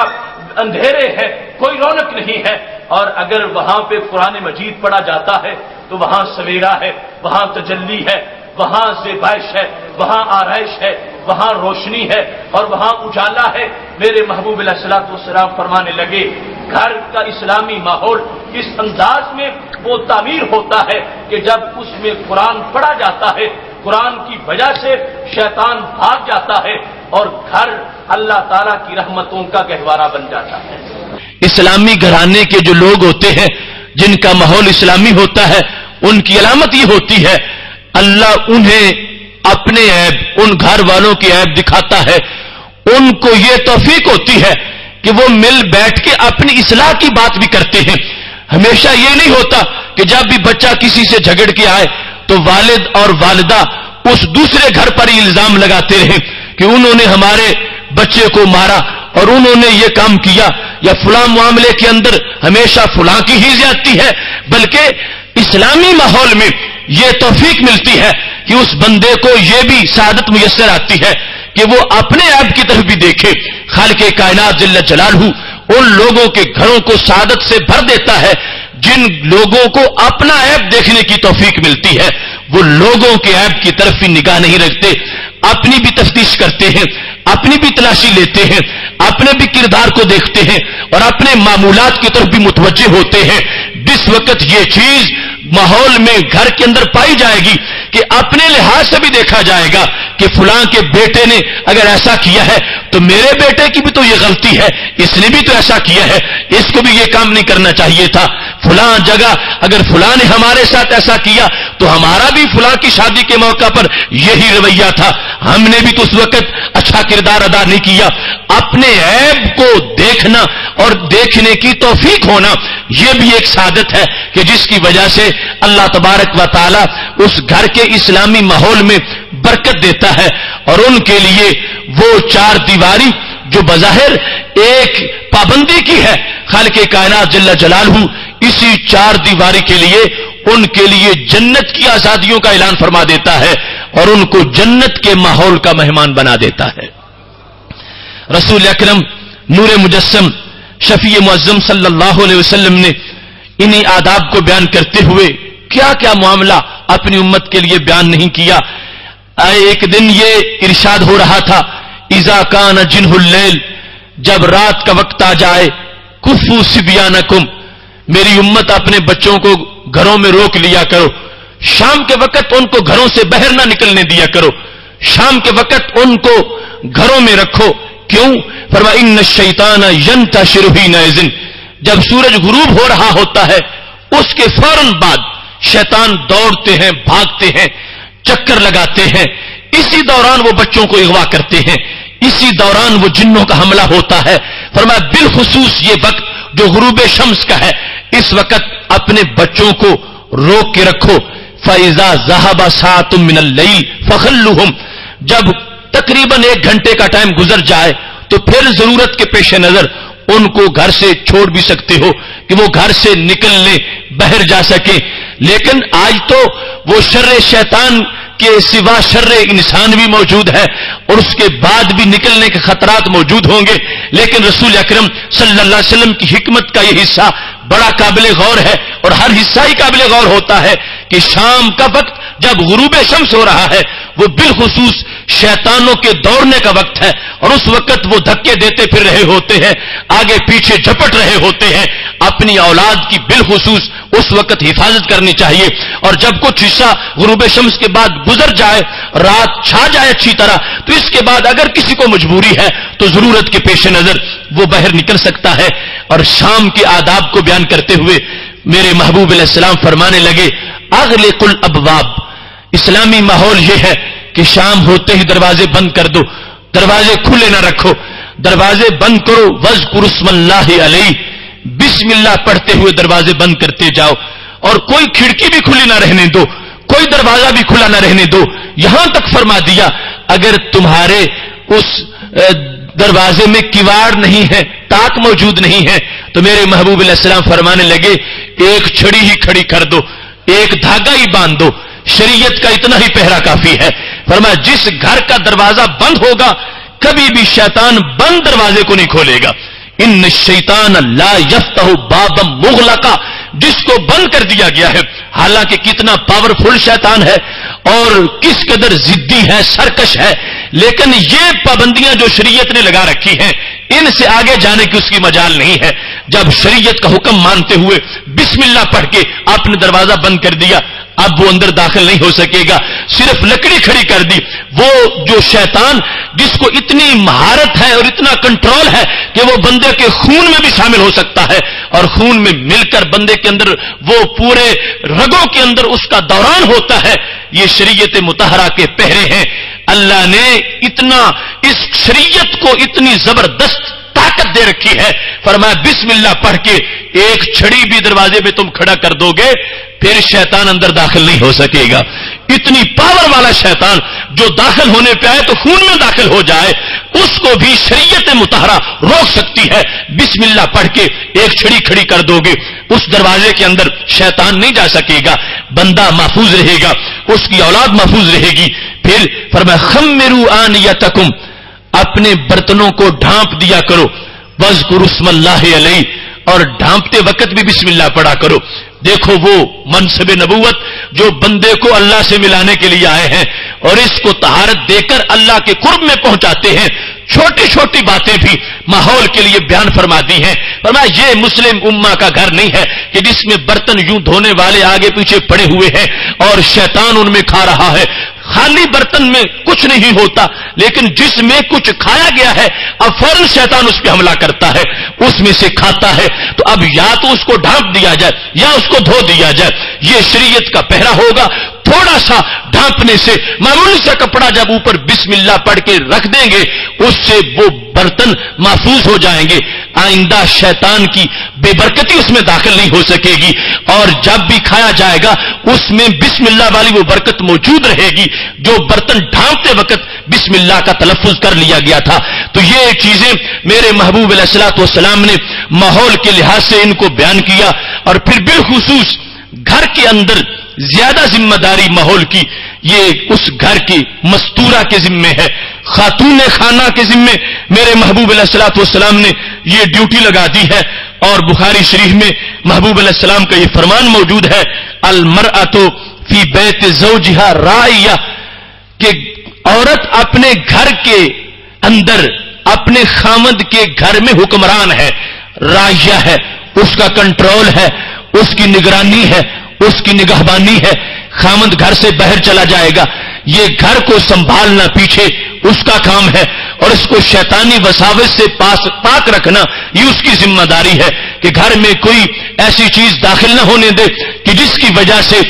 اندھیرے ہے، کوئی رونق نہیں ہے، اور اگر وہاں پہ قرآن مجید پڑھا جاتا ہے تو وہاں سویرا ہے، وہاں تجلی ہے، وہاں زیبائش ہے، وہاں آرائش ہے، وہاں روشنی ہے اور وہاں اجالا ہے۔ میرے محبوب علیہ الصلوۃ والسلام فرمانے لگے گھر کا اسلامی ماحول اس انداز میں وہ تعمیر ہوتا ہے کہ جب اس میں قرآن پڑھا جاتا ہے، قرآن کی وجہ سے شیطان بھاگ جاتا ہے اور گھر اللہ تعالیٰ کی رحمتوں کا گہوارہ بن جاتا ہے۔ اسلامی گھرانے کے جو لوگ ہوتے ہیں جن کا ماحول اسلامی ہوتا ہے ان کی علامت یہ ہوتی ہے اللہ انہیں اپنے عیب ان گھر والوں کی عیب دکھاتا ہے، ان کو یہ توفیق ہوتی ہے کہ وہ مل بیٹھ کے اپنی اصلاح کی بات بھی کرتے ہیں۔ ہمیشہ یہ نہیں ہوتا کہ جب بھی بچہ کسی سے جھگڑ کے آئے تو والد اور والدہ اس دوسرے گھر پر ہی الزام لگاتے رہیں کہ انہوں نے ہمارے بچے کو مارا اور انہوں نے یہ کام کیا یا فلاں معاملے کے اندر ہمیشہ فلاں کی ہی زیادتی ہے، بلکہ اسلامی ماحول میں یہ توفیق ملتی ہے کہ اس بندے کو یہ بھی سعادت میسر آتی ہے کہ وہ اپنے عیب کی طرف بھی دیکھے. خالق کائنات جل جلالہ ان لوگوں کے گھروں کو سعادت سے بھر دیتا ہے جن لوگوں کو اپنا عیب دیکھنے کی توفیق ملتی ہے. وہ لوگوں کے عیب کی طرف بھی نگاہ نہیں رکھتے، اپنی بھی تفتیش کرتے ہیں، اپنی بھی تلاشی لیتے ہیں، اپنے بھی کردار کو دیکھتے ہیں اور اپنے معمولات کی طرف بھی متوجہ ہوتے ہیں. جس وقت یہ چیز ماحول میں گھر کے اندر پائی جائے گی کہ اپنے لحاظ سے بھی دیکھا جائے گا کہ فلاں کے بیٹے نے اگر ایسا کیا ہے تو میرے بیٹے کی بھی تو یہ غلطی ہے، اس نے بھی تو ایسا کیا ہے، اس کو بھی یہ کام نہیں کرنا چاہیے تھا. فلاں جگہ اگر فلاں نے ہمارے ساتھ ایسا کیا تو ہمارا بھی فلاں کی شادی کے موقع پر یہی رویہ تھا، ہم نے بھی تو اس وقت اچھا کردار ادا نہیں کیا. اپنے عیب کو دیکھنا اور دیکھنے کی توفیق ہونا یہ بھی ایک سعادت ہے کہ جس کی وجہ سے اللہ تبارک و تعالی اس گھر کے اسلامی ماحول میں برکت دیتا ہے. اور ان کے لیے وہ چار دیواری جو بظاہر ایک پابندی کی ہے، خالق کائنات جل جلالہ اسی چار دیواری کے لیے ان کے لیے جنت کی آزادیوں کا اعلان فرما دیتا ہے اور ان کو جنت کے ماحول کا مہمان بنا دیتا ہے. رسول اکرم نور مجسم شفیع معظم صلی اللہ علیہ وسلم نے انہی آداب کو بیان کرتے ہوئے کیا کیا معاملہ اپنی امت کے لیے بیان نہیں کیا. ایک دن یہ ارشاد ہو رہا تھا، اذا کان جنہ اللیل، جب رات کا وقت آ جائے، کفوا صبیانکم، میری امت اپنے بچوں کو گھروں میں روک لیا کرو، شام کے وقت ان کو گھروں سے باہر نہ نکلنے دیا کرو، شام کے وقت ان کو گھروں میں رکھو. کیوں؟ فرمایا ان الشیطان ینتشر حینئذ، جب سورج غروب ہو رہا ہوتا ہے اس کے فوراً بعد شیطان دوڑتے ہیں، بھاگتے ہیں، چکر لگاتے ہیں، اسی دوران وہ بچوں کو اغوا کرتے ہیں، اسی دوران وہ جنوں کا حملہ ہوتا ہے. فرمایا بالخصوص یہ وقت جو غروب شمس کا ہے اس وقت اپنے بچوں کو روک کے رکھو. فَإِذَا ذَهَبَ سَاعَةٌ مِّنَ اللَّيْلِ فَخَلُّهُمْ، جب تقریباً 1 گھنٹے کا ٹائم گزر جائے تو پھر ضرورت کے پیش نظر ان کو گھر سے چھوڑ بھی سکتے ہو کہ وہ گھر سے نکل لیں، باہر جا سکیں. لیکن آج تو وہ شر شیطان کے سوا شر انسان بھی موجود ہے اور اس کے بعد بھی نکلنے کے خطرات موجود ہوں گے. لیکن رسول اکرم صلی اللہ علیہ وسلم کی حکمت کا یہ حصہ بڑا قابل غور ہے اور ہر حصہ ہی قابل غور ہوتا ہے کہ شام کا وقت جب غروب شمس ہو رہا ہے وہ بالخصوص شیطانوں کے دوڑنے کا وقت ہے اور اس وقت وہ دھکے دیتے پھر رہے ہوتے ہیں، آگے پیچھے جھپٹ رہے ہوتے ہیں. اپنی اولاد کی بالخصوص اس وقت حفاظت کرنی چاہیے. اور جب کچھ حصہ غروب شمس کے بعد گزر جائے، رات چھا جائے اچھی طرح، تو اس کے بعد اگر کسی کو مجبوری ہے تو ضرورت کے پیش نظر وہ باہر نکل سکتا ہے. اور شام کے آداب کو بیان کرتے ہوئے میرے محبوب علیہ السلام فرمانے لگے، اغلق الابواب، اسلامی ماحول یہ ہے کہ شام ہوتے ہی دروازے بند کر دو، دروازے کھلے نہ رکھو، دروازے بند کرو. واذکر اسم اللہ علیہ، بسم اللہ پڑھتے ہوئے دروازے بند کرتے جاؤ اور کوئی کھڑکی بھی کھلی نہ رہنے دو، کوئی دروازہ بھی کھلا نہ رہنے دو. یہاں تک فرما دیا اگر تمہارے اس دروازے میں کیواڑ نہیں ہے، تاک موجود نہیں ہے، تو میرے محبوب علیہ السلام فرمانے لگے ایک چھڑی ہی کھڑی کر دو، ایک دھاگا ہی باندھ دو، شریعت کا اتنا ہی پہرا کافی ہے. فرمایا جس گھر کا دروازہ بند ہوگا کبھی بھی شیطان بند دروازے کو نہیں کھولے گا. ان الشیطان لا یفتح بابا مغلقا، جس کو بند کر دیا گیا ہے، حالانکہ کتنا پاورفل شیطان ہے اور کس قدر ضدی ہے، سرکش ہے، لیکن یہ پابندیاں جو شریعت نے لگا رکھی ہیں ان سے آگے جانے کی اس کی مجال نہیں ہے. جب شریعت کا حکم مانتے ہوئے بسم اللہ پڑھ کے آپ نے دروازہ بند کر دیا، اب وہ اندر داخل نہیں ہو سکے گا، صرف لکڑی کھڑی کر دی. وہ جو شیطان جس کو اتنی مہارت ہے اور اتنا کنٹرول ہے کہ وہ بندے کے خون میں بھی شامل ہو سکتا ہے اور خون میں مل کر بندے کے اندر وہ پورے رگوں کے اندر اس کا دوران ہوتا ہے، یہ شریعت مطہرہ کے پہرے ہیں. اللہ نے اتنا اس شریعت کو اتنی زبردست طاقت دے رکھی ہے. فرمایا بسم اللہ پڑھ کے ایک چھڑی بھی دروازے پہ تم کھڑا کر دو گے پھر شیطان اندر داخل نہیں ہو سکے گا. اتنی پاور والا شیطان جو داخل ہونے پہ آئے تو خون میں داخل ہو جائے، اس کو بھی شریعت مطہرہ روک سکتی ہے۔ بسم اللہ پڑھ کے ایک چھڑی کھڑی کر دو گے، اس دروازے کے اندر شیطان نہیں جا سکے گا، بندہ محفوظ رہے گا، اس کی اولاد محفوظ رہے گی۔ پھر فرمایا خمروا آنیتکم، اپنے برتنوں کو ڈھانپ دیا کرو، واذکروا اسم اللہ علیہ، اور ڈھانپتے وقت بھی بسم اللہ پڑھا کرو۔ دیکھو وہ منصب نبوت جو بندے کو اللہ سے ملانے کے لیے آئے ہیں اور اس کو طہارت دے کر اللہ کے قرب میں پہنچاتے ہیں، چھوٹی چھوٹی باتیں بھی ماحول کے لیے بیان فرما دی ہیں۔ فرمایا یہ مسلم امہ کا گھر نہیں ہے کہ جس میں برتن یوں دھونے والے آگے پیچھے پڑے ہوئے ہیں اور شیطان ان میں کھا رہا ہے۔ خالی برتن میں کچھ نہیں ہوتا، لیکن جس میں کچھ کھایا گیا ہے اب فوراً شیطان اس پہ حملہ کرتا ہے، اس میں سے کھاتا ہے۔ تو اب یا تو اس کو ڈھانپ دیا جائے یا اس کو دھو دیا جائے، یہ شریعت کا پہرا ہوگا۔ تھوڑا سا ڈھانپنے سے، معمولی سا کپڑا جب اوپر بسم اللہ پڑھ کے رکھ دیں گے، اس سے وہ برتن محفوظ ہو جائیں گے، آئندہ شیطان کی بے برکتی اس میں داخل نہیں ہو سکے گی، اور جب بھی کھایا جائے گا اس میں بسم اللہ والی وہ برکت موجود رہے گی جو برتن ڈھانپتے وقت بسم اللہ کا تلفظ کر لیا گیا تھا۔ تو یہ چیزیں میرے محبوب علیہ الصلوۃ والسلام نے ماحول کے لحاظ سے ان کو بیان کیا، اور پھر بالخصوص گھر کے اندر زیادہ ذمہ داری ماحول کی یہ اس گھر کی مستورہ کے ذمے ہے، خاتون خانہ کے ذمے میرے محبوب علیہ الصلوۃ والسلام نے یہ ڈیوٹی لگا دی ہے۔ اور بخاری شریف میں محبوب علیہ السلام کا یہ فرمان موجود ہے، المرأۃ فی بیت زوجہا راعیہ، کہ عورت اپنے گھر کے اندر اپنے خامد کے گھر میں حکمران ہے، راعیہ ہے، اس کا کنٹرول ہے، اس کی نگرانی ہے، اس کی نگہبانی ہے۔ خامد گھر سے باہر چلا جائے گا، یہ گھر کو سنبھالنا پیچھے اس کا کام ہے، اور اس کو شیطانی وساوس سے پاک رکھنا یہ اس کی ذمہ داری ہے کہ گھر میں کوئی ایسی چیز داخل نہ ہونے دے کہ جس کی وجہ سے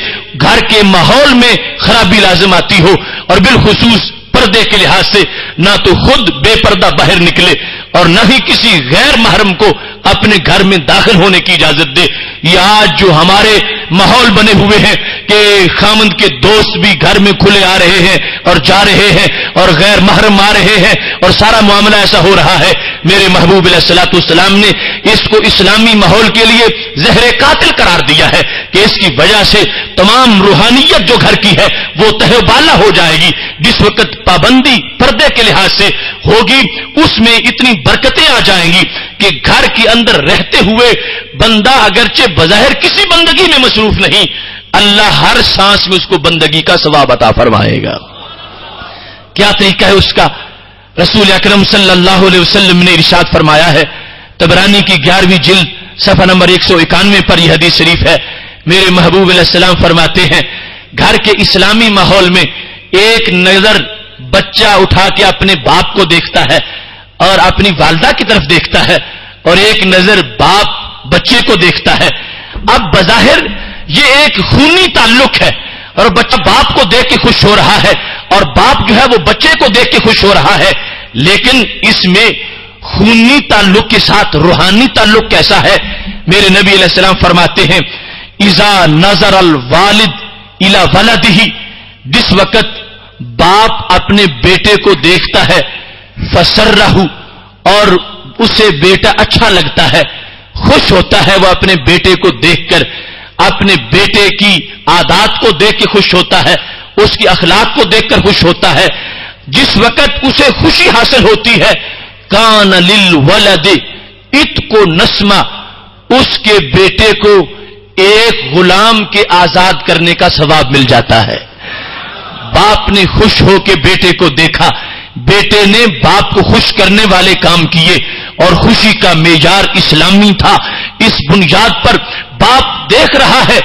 گھر کے ماحول میں خرابی لازم آتی ہو، اور بالخصوص پردے کے لحاظ سے نہ تو خود بے پردہ باہر نکلے اور نہ ہی کسی غیر محرم کو اپنے گھر میں داخل ہونے کی اجازت دے۔ یہ آج جو ہمارے ماحول بنے ہوئے ہیں کہ خامند کے دوست بھی گھر میں کھلے آ رہے ہیں اور جا رہے ہیں اور غیر محرم آ رہے ہیں اور سارا معاملہ ایسا ہو رہا ہے، میرے محبوب علیہ الصلوۃ والسلام نے اس کو اسلامی ماحول کے لیے زہر قاتل قرار دیا ہے کہ اس کی وجہ سے تمام روحانیت جو گھر کی ہے وہ تہہ بالا ہو جائے گی۔ جس وقت پابندی پردے کے لحاظ سے ہوگی اس میں اتنی برکتیں آ جائیں گی کہ گھر کے اندر رہتے ہوئے بندہ اگرچہ بظاہر کسی بندگی میں مصروف نہیں، اللہ ہر سانس میں اس کو بندگی کا ثواب عطا فرمائے گا۔ کیا طریقہ ہے اس کا؟ رسول اکرم صلی اللہ علیہ وسلم نے ارشاد فرمایا ہے، طبرانی کی 11ویں جلد صفحہ نمبر 191 پر یہ حدیث شریف ہے، میرے محبوب علیہ السلام فرماتے ہیں گھر کے اسلامی ماحول میں ایک نظر بچہ اٹھا کے اپنے باپ کو دیکھتا ہے اور اپنی والدہ کی طرف دیکھتا ہے، اور ایک نظر باپ بچے کو دیکھتا ہے۔ اب بظاہر یہ ایک خونی تعلق ہے اور بچہ باپ کو دیکھ کے خوش ہو رہا ہے اور باپ جو ہے وہ بچے کو دیکھ کے خوش ہو رہا ہے، لیکن اس میں خونی تعلق کے ساتھ روحانی تعلق کیسا ہے؟ میرے نبی علیہ السلام فرماتے ہیں اذا نظر الوالد الی ولدہ، جس وقت باپ اپنے بیٹے کو دیکھتا ہے فسرہ، اور اسے بیٹا اچھا لگتا ہے، خوش ہوتا ہے، وہ اپنے بیٹے کو دیکھ کر اپنے بیٹے کی عادات کو دیکھ کے خوش ہوتا ہے، اس کی اخلاق کو دیکھ کر خوش ہوتا ہے، جس وقت اسے خوشی حاصل ہوتی ہے کان للولد اتق نسمہ، اس کے بیٹے کو ایک غلام کے آزاد کرنے کا ثواب مل جاتا ہے۔ باپ نے خوش ہو کے بیٹے کو دیکھا، بیٹے نے باپ کو خوش کرنے والے کام کیے، اور خوشی کا معیار اسلامی تھا۔ اس بنیاد پر باپ دیکھ رہا ہے،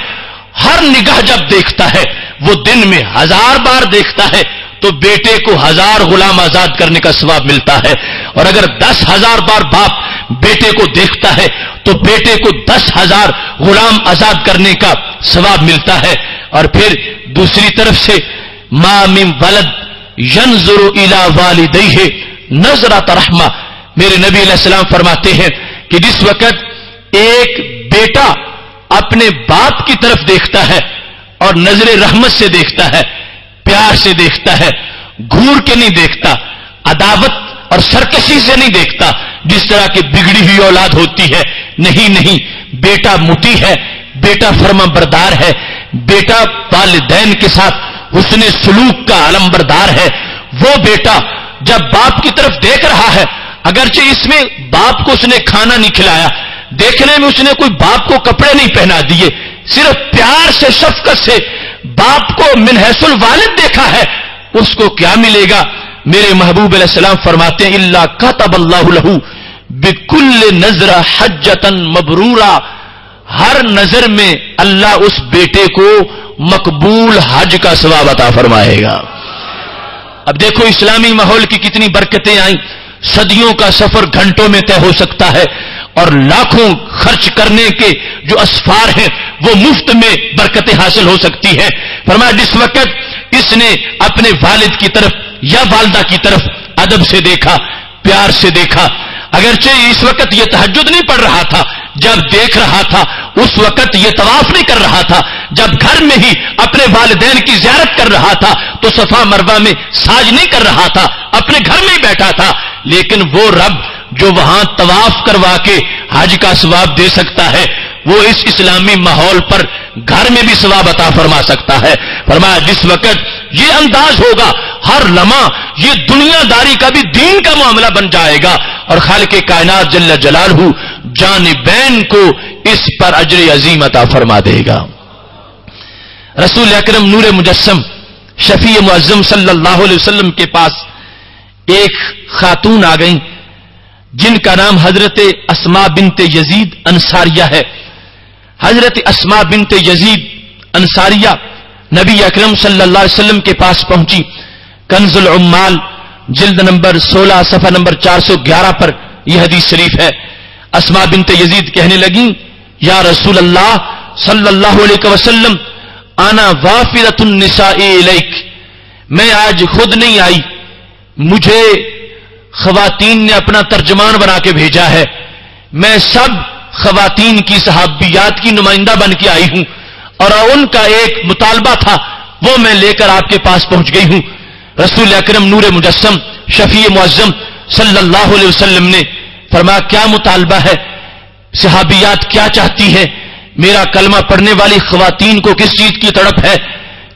ہر نگاہ جب دیکھتا ہے وہ دن میں 1000 بار دیکھتا ہے تو بیٹے کو 1000 غلام آزاد کرنے کا ثواب ملتا ہے، اور اگر 10,000 بار باپ بیٹے کو دیکھتا ہے تو بیٹے کو 10,000 غلام آزاد کرنے کا ثواب ملتا ہے۔ اور پھر دوسری طرف سے ما من ولد ينظر الى والديه نظرۃ رحمہ، میرے نبی علیہ السلام فرماتے ہیں کہ جس وقت ایک بیٹا اپنے باپ کی طرف دیکھتا ہے اور نظر رحمت سے دیکھتا ہے، پیار سے دیکھتا ہے، گھور کے نہیں دیکھتا، عداوت اور سرکشی سے نہیں دیکھتا جس طرح کی بگڑی ہوئی اولاد ہوتی ہے. نہیں، بیٹا مطیع ہے، بیٹا فرما بردار ہے، بیٹا والدین کے ساتھ حسن سلوک کا علمبردار ہے. وہ بیٹا جب باپ کی طرف دیکھ رہا ہے، اگرچہ اس میں باپ کو اس نے کھانا نہیں کھلایا، دیکھنے میں اس نے کوئی باپ کو کپڑے نہیں پہنا دیے، صرف پیار سے شفقت سے باپ کو من حیث الوالد دیکھا ہے، اس کو کیا ملے گا؟ میرے محبوب علیہ السلام فرماتے ہیں الا کتب اللہ لہ بکل نظر حجۃ مبرورا، ہر نظر میں اللہ اس بیٹے کو مقبول حج کا ثواب عطا فرمائے گا. اب دیکھو اسلامی ماحول کی کتنی برکتیں آئیں. صدیوں کا سفر گھنٹوں میں طے ہو سکتا ہے اور لاکھوں خرچ کرنے کے جو اسفار ہیں وہ مفت میں برکتیں حاصل ہو سکتی ہیں. فرمایا جس وقت اس نے اپنے والد کی طرف یا والدہ کی طرف ادب سے دیکھا، پیار سے دیکھا، اگرچہ اس وقت یہ تہجد نہیں پڑھ رہا تھا، جب دیکھ رہا تھا اس وقت یہ طواف نہیں کر رہا تھا، جب گھر میں ہی اپنے والدین کی زیارت کر رہا تھا تو صفا مروہ میں ساج نہیں کر رہا تھا، اپنے گھر میں ہی بیٹھا تھا. لیکن وہ رب جو وہاں طواف کروا کے حج کا ثواب دے سکتا ہے وہ اس اسلامی ماحول پر گھر میں بھی ثواب عطا فرما سکتا ہے. فرمایا جس وقت یہ انداز ہوگا ہر لمحہ یہ دنیا داری کا بھی دین کا معاملہ بن جائے گا اور خالق کائنات جل جلالہ جانبین کو اس پر اجر عظیم عطا فرما دے گا. رسول اکرم نور مجسم شفیع معظم صلی اللہ علیہ وسلم کے پاس ایک خاتون آ گئیں جن کا نام حضرت اسماء بنت یزید انصاریہ ہے. حضرت اسماء بنت یزید انصاریہ نبی اکرم صلی اللہ علیہ وسلم کے پاس پہنچی. کنز العمال جلد نمبر 16 صفحہ نمبر 411 پر یہ حدیث شریف ہے. اسماء بنت یزید کہنے لگیں یا رسول اللہ صلی اللہ علیہ وسلم انا وافدۃ النساء الیک، میں آج خود نہیں آئی، مجھے خواتین نے اپنا ترجمان بنا کے بھیجا ہے، میں سب خواتین کی صحابیات کی نمائندہ بن کے آئی ہوں اور ان کا ایک مطالبہ تھا وہ میں لے کر آپ کے پاس پہنچ گئی ہوں. رسول اکرم نور مجسم شفیع معظم صلی اللہ علیہ وسلم نے فرمایا کیا مطالبہ ہے؟ صحابیات کیا چاہتی ہیں؟ میرا کلمہ پڑھنے والی خواتین کو کس چیز کی تڑپ ہے؟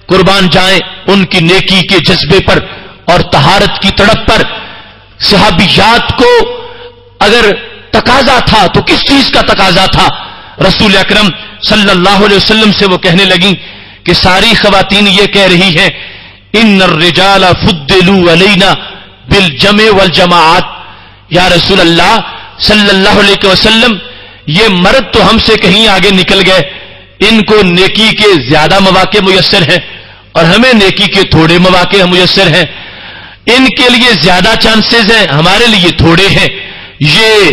قربان جائیں ان کی نیکی کے جذبے پر اور طہارت کی تڑپ پر. صحابیات کو اگر تقاضا تھا تو کس چیز کا تقاضا تھا؟ رسول اکرم صلی اللہ علیہ وسلم سے وہ کہنے لگیں کہ ساری خواتین یہ کہہ رہی ہیں ان الرجال فضلوا علینا بالجمع والجماعات. یا رسول اللہ صلی اللہ علیہ وسلم یہ مرد تو ہم سے کہیں آگے نکل گئے، ان کو نیکی کے زیادہ مواقع میسر ہیں اور ہمیں نیکی کے تھوڑے مواقع میسر ہیں، ان کے لیے زیادہ چانسز ہیں ہمارے لیے تھوڑے ہیں. یہ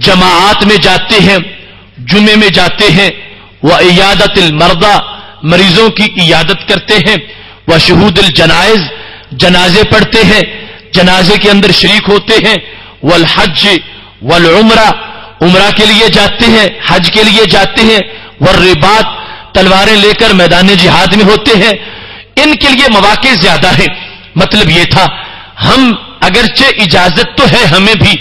جماعات میں جاتے ہیں، جمعے میں جاتے ہیں، وعیادت المرضى مریضوں کی عیادت کرتے ہیں، وشہود الجنائز جنازے پڑھتے ہیں، جنازے کے اندر شریک ہوتے ہیں، والحج والعمرہ عمرہ کے لیے جاتے ہیں، حج کے لیے جاتے ہیں، والرباط تلواریں لے کر میدان جہاد میں ہوتے ہیں. ان کے لیے مواقع زیادہ ہیں. مطلب یہ تھا ہم اگرچہ اجازت تو ہے ہمیں بھی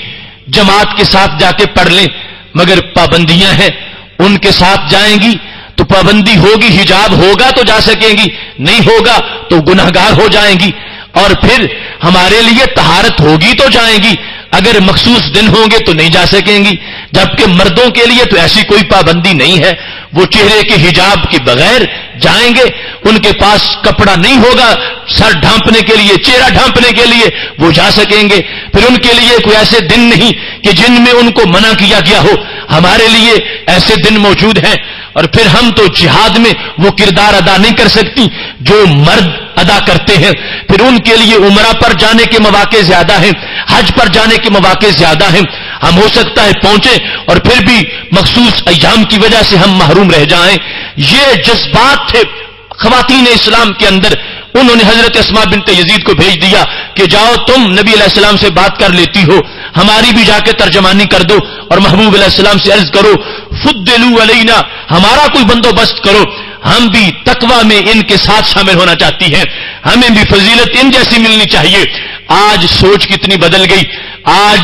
جماعت کے ساتھ جا کے پڑھ لیں مگر پابندیاں ہیں، ان کے ساتھ جائیں گی تو پابندی ہوگی، حجاب ہوگا تو جا سکیں گی، نہیں ہوگا تو گناہگار ہو جائیں گی، اور پھر ہمارے لیے طہارت ہوگی تو جائیں گی، اگر مخصوص دن ہوں گے تو نہیں جا سکیں گی. جبکہ مردوں کے لیے تو ایسی کوئی پابندی نہیں ہے، وہ چہرے کے حجاب کے بغیر جائیں گے، ان کے پاس کپڑا نہیں ہوگا سر ڈھانپنے کے لیے، چہرہ ڈھانپنے کے لیے وہ جا سکیں گے. پھر ان کے لیے کوئی ایسے دن نہیں کہ جن میں ان کو منع کیا گیا ہو، ہمارے لیے ایسے دن موجود ہیں. اور پھر ہم تو جہاد میں وہ کردار ادا نہیں کر سکتی جو مرد ادا کرتے ہیں. پھر ان کے لیے عمرہ پر جانے کے مواقع زیادہ ہیں، حج پر جانے کے مواقع زیادہ ہیں. ہم ہو سکتا ہے پہنچے اور پھر بھی مخصوص ایام کی وجہ سے ہم محروم رہ جائیں. یہ جذبات تھے خواتین اسلام کے اندر. انہوں نے حضرت اسماء بنت یزید کو بھیج دیا کہ جاؤ تم نبی علیہ السلام سے بات کر لیتی ہو، ہماری بھی جا کے ترجمانی کر دو اور محبوب علیہ السلام سے عرض کرو فضلوا علینا، ہمارا کوئی بندوبست کرو، ہم بھی تقوی میں ان کے ساتھ شامل ہونا چاہتی ہیں. ہمیں بھی فضیلت ان جیسی ملنی چاہیے. آج سوچ کتنی بدل گئی. آج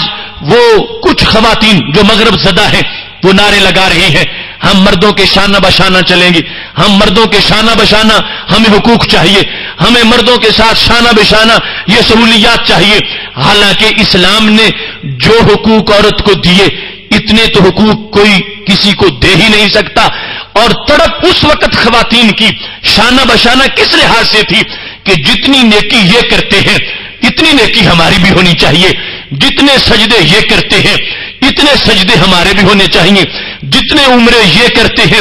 وہ کچھ خواتین جو مغرب زدہ ہیں وہ نعرے لگا رہی ہیں ہم مردوں کے شانہ بشانہ چلیں گے, ہم مردوں کے شانہ بشانہ, ہمیں حقوق چاہیے, ہمیں مردوں کے ساتھ شانہ بشانہ یہ سہولیات چاہیے. حالانکہ اسلام نے جو حقوق عورت کو دیے اتنے تو حقوق کوئی کسی کو دے ہی نہیں سکتا. اور تڑپ اس وقت خواتین کی شانہ بشانہ کس لحاظ سے تھی کہ جتنی نیکی یہ کرتے ہیں اتنی نیکی ہماری بھی ہونی چاہیے, جتنے سجدے یہ کرتے ہیں اتنے سجدے ہمارے بھی ہونے چاہیے, جتنے عمرے یہ کرتے ہیں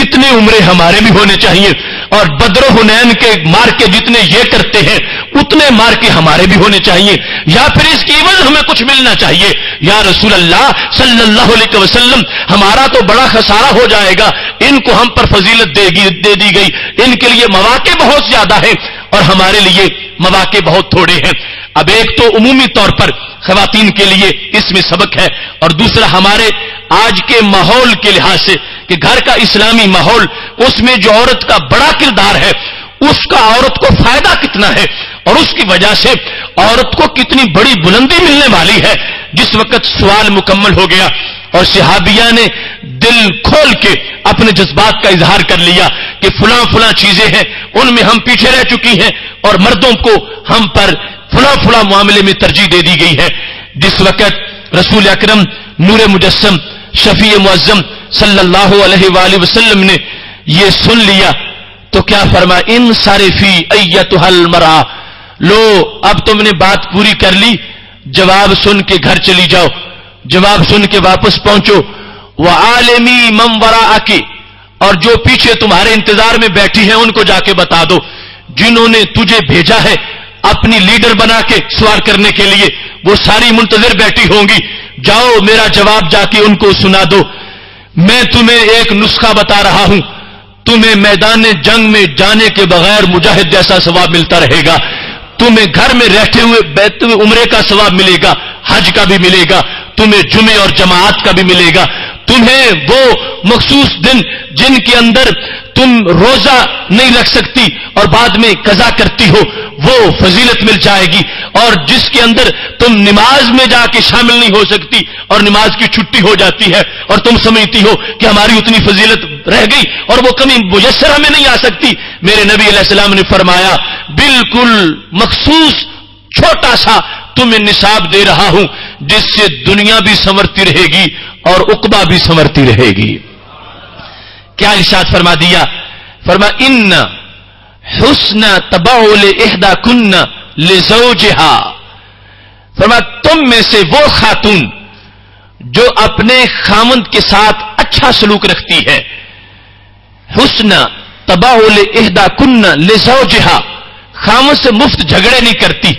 اتنے عمرے ہمارے بھی ہونے چاہیے, اور بدر و حنین کے مار کے جتنے یہ کرتے ہیں اتنے مار کے ہمارے بھی ہونے چاہیے, یا پھر اس کی عوض ہمیں کچھ ملنا چاہیے. یا رسول اللہ صلی اللہ علیہ وسلم ہمارا تو بڑا خسارہ ہو جائے گا, ان کو ہم پر فضیلت دے دی گئی, ان کے لیے مواقع بہت زیادہ ہیں اور ہمارے لیے مواقع بہت تھوڑے ہیں. اب ایک تو عمومی طور پر خواتین کے لیے اس میں سبق ہے, اور دوسرا ہمارے آج کے ماحول کے لحاظ سے کہ گھر کا اسلامی ماحول, اس میں جو عورت کا بڑا کردار ہے اس کا عورت کو فائدہ کتنا ہے اور اس کی وجہ سے عورت کو کتنی بڑی بلندی ملنے والی ہے. جس وقت سوال مکمل ہو گیا اور صحابیہ نے دل کھول کے اپنے جذبات کا اظہار کر لیا کہ فلاں فلاں چیزیں ہیں ان میں ہم پیچھے رہ چکی ہیں اور مردوں کو ہم پر فلاں فلاں معاملے میں ترجیح دے دی گئی ہے. جس وقت رسول اکرم نور مجسم شفیع معظم صلی اللہ علیہ وآلہ وسلم نے یہ سن لیا تو کیا فرما, ان صارفی ایتھا المرأة, لو اب تم نے بات پوری کر لی, جواب سن کے گھر چلی جاؤ, جواب سن کے واپس پہنچو. وعالمی من وراءک, اور جو پیچھے تمہارے انتظار میں بیٹھی ہیں ان کو جا کے بتا دو, جنہوں نے تجھے بھیجا ہے اپنی لیڈر بنا کے سوال کرنے کے لیے وہ ساری منتظر بیٹھی ہوں گی, جاؤ میرا جواب جا کے ان کو سنا دو. میں تمہیں ایک نسخہ بتا رہا ہوں, تمہیں میدان جنگ میں جانے کے بغیر مجاہد جیسا ثواب ملتا رہے گا, تمہیں گھر میں رہتے ہوئے تمہیں عمرے کا ثواب ملے گا, حج کا بھی ملے گا, تمہیں جمعے اور جماعت کا بھی ملے گا, تمہیں وہ مخصوص دن جن کے اندر تم روزہ نہیں رکھ سکتی اور بعد میں قضا کرتی ہو وہ فضیلت مل جائے گی, اور جس کے اندر تم نماز میں جا کے شامل نہیں ہو سکتی اور نماز کی چھٹی ہو جاتی ہے اور تم سمجھتی ہو کہ ہماری اتنی فضیلت رہ گئی اور وہ کمی میسر ہمیں نہیں آ سکتی, میرے نبی علیہ السلام نے فرمایا بالکل مخصوص چھوٹا سا تمہیں نصاب دے رہا ہوں جس سے دنیا بھی سنورتی رہے گی اور عقبہ بھی سنورتی رہے گی. کیا ارشاد فرما دیا, فرما ان حسن تباول احدا کن لزوجہا, فرما تم میں سے وہ خاتون جو اپنے خامند کے ساتھ اچھا سلوک رکھتی ہے, حسن تباول احدا کن لزوجہا, خامند سے مفت جھگڑے نہیں کرتی,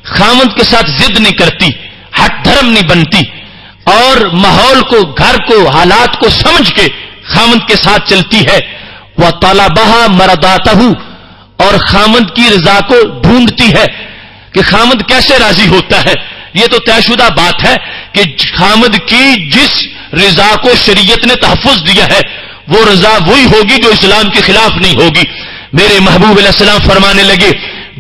خامند کے ساتھ ضد نہیں کرتی, ہٹ دھرم نہیں بنتی, اور ماحول کو گھر کو حالات کو سمجھ کے خامند کے ساتھ چلتی ہے. وطلبها مرضاتہ, اور خامند کی رضا کو ڈھونڈتی ہے کہ خامند کیسے راضی ہوتا ہے. یہ تو طے شدہ بات ہے کہ خامند کی جس رضا کو شریعت نے تحفظ دیا ہے وہ رضا وہی ہوگی جو اسلام کے خلاف نہیں ہوگی. میرے محبوب علیہ السلام فرمانے لگے,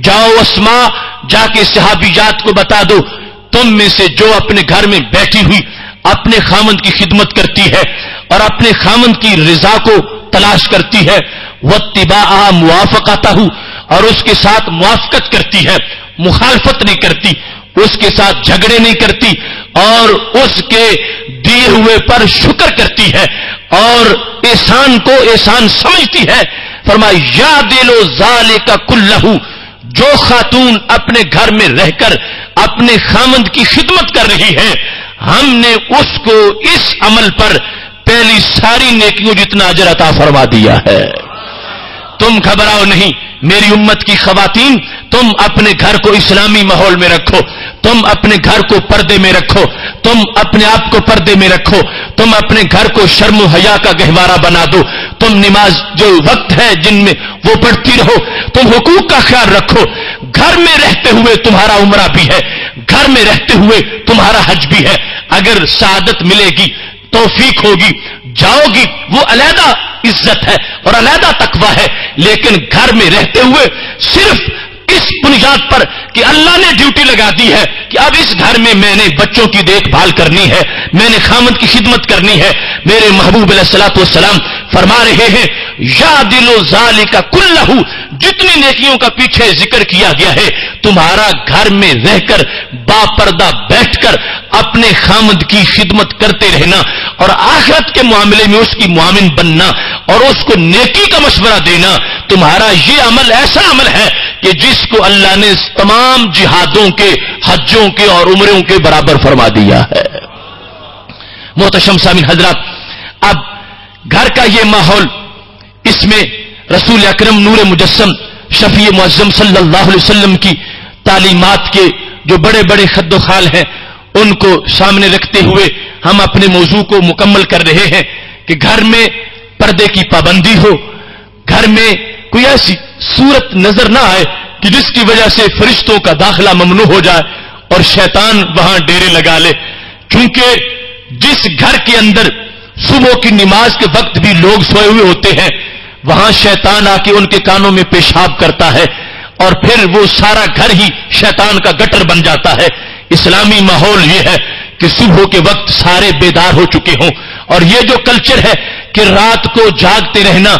جاؤ اسماء جا کے صحابیات کو بتا دو تم میں سے جو اپنے گھر میں بیٹھی ہوئی اپنے خامند کی خدمت کرتی ہے اور اپنے خامند کی رضا کو تلاش کرتی ہے, واتباعها موافقتہ, اور اس کے ساتھ موافقت کرتی ہے, مخالفت نہیں کرتی, اس کے ساتھ جھگڑے نہیں کرتی اور اس کے دیے ہوئے پر شکر کرتی ہے اور احسان کو احسان سمجھتی ہے. فرمایا یا دلو ذالک کلہ, جو خاتون اپنے گھر میں رہ کر اپنے خامند کی خدمت کر رہی ہے ہم نے اس کو اس عمل پر پہلی ساری نیکیوں جتنا اجر عطا فرما دیا ہے. تم گھبراؤ نہیں میری امت کی خواتین, تم اپنے گھر کو اسلامی ماحول میں رکھو, تم اپنے گھر کو پردے میں رکھو, تم اپنے آپ کو پردے میں رکھو, تم اپنے گھر کو شرم و حیا کا گہوارہ بنا دو, تم نماز جو وقت ہے جن میں وہ پڑھتی رہو, تم حقوق کا خیال رکھو. گھر میں رہتے ہوئے تمہارا عمرہ بھی ہے, گھر میں رہتے ہوئے تمہارا حج بھی ہے. اگر سعادت ملے گی توفیق ہوگی جاؤ گی وہ علیحدہ عزت ہے اور علیحدہ تقویٰ ہے, لیکن گھر میں رہتے ہوئے صرف اس اس بنیاد پر کہ اللہ نے ڈیوٹی لگا دی ہے کہ اب اس گھر میں میں نے بچوں کی دیکھ بھال کرنی ہے, میں نے خامد کی خدمت کرنی ہے. میرے محبوب علیہ الصلوۃ والسلام فرما رہے ہیں یعدل ذالک کلہ, جتنی نیکیوں کا پیچھے ذکر کیا گیا ہے, تمہارا گھر میں رہ کر با پردہ بیٹھ کر اپنے خامد کی خدمت کرتے رہنا اور آخرت کے معاملے میں اس کی معاون بننا اور اس کو نیکی کا مشورہ دینا, تمہارا یہ عمل ایسا عمل ہے کہ جس کو اللہ نے تمام جہادوں کے, حجوں کے اور عمروں کے برابر فرما دیا ہے. محتشم سامعین حضرات, اب گھر کا یہ ماحول, اس میں رسول اکرم نور مجسم شفیع معظم صلی اللہ علیہ وسلم کی تعلیمات کے جو بڑے بڑے خد و خال ہیں ان کو سامنے رکھتے ہوئے ہم اپنے موضوع کو مکمل کر رہے ہیں کہ گھر میں پردے کی پابندی ہو, گھر میں کوئی ایسی صورت نظر نہ آئے کہ جس کی وجہ سے فرشتوں کا داخلہ ممنوع ہو جائے اور شیطان وہاں ڈیرے لگا لے. کیونکہ جس گھر کے اندر صبح کی نماز کے وقت بھی لوگ سوئے ہوئے ہوتے ہیں, وہاں شیطان آ کے ان کے کانوں میں پیشاب کرتا ہے اور پھر وہ سارا گھر ہی شیطان کا گٹر بن جاتا ہے. اسلامی ماحول یہ ہے کہ صبح کے وقت سارے بیدار ہو چکے ہوں, اور یہ جو کلچر ہے کہ رات کو جاگتے رہنا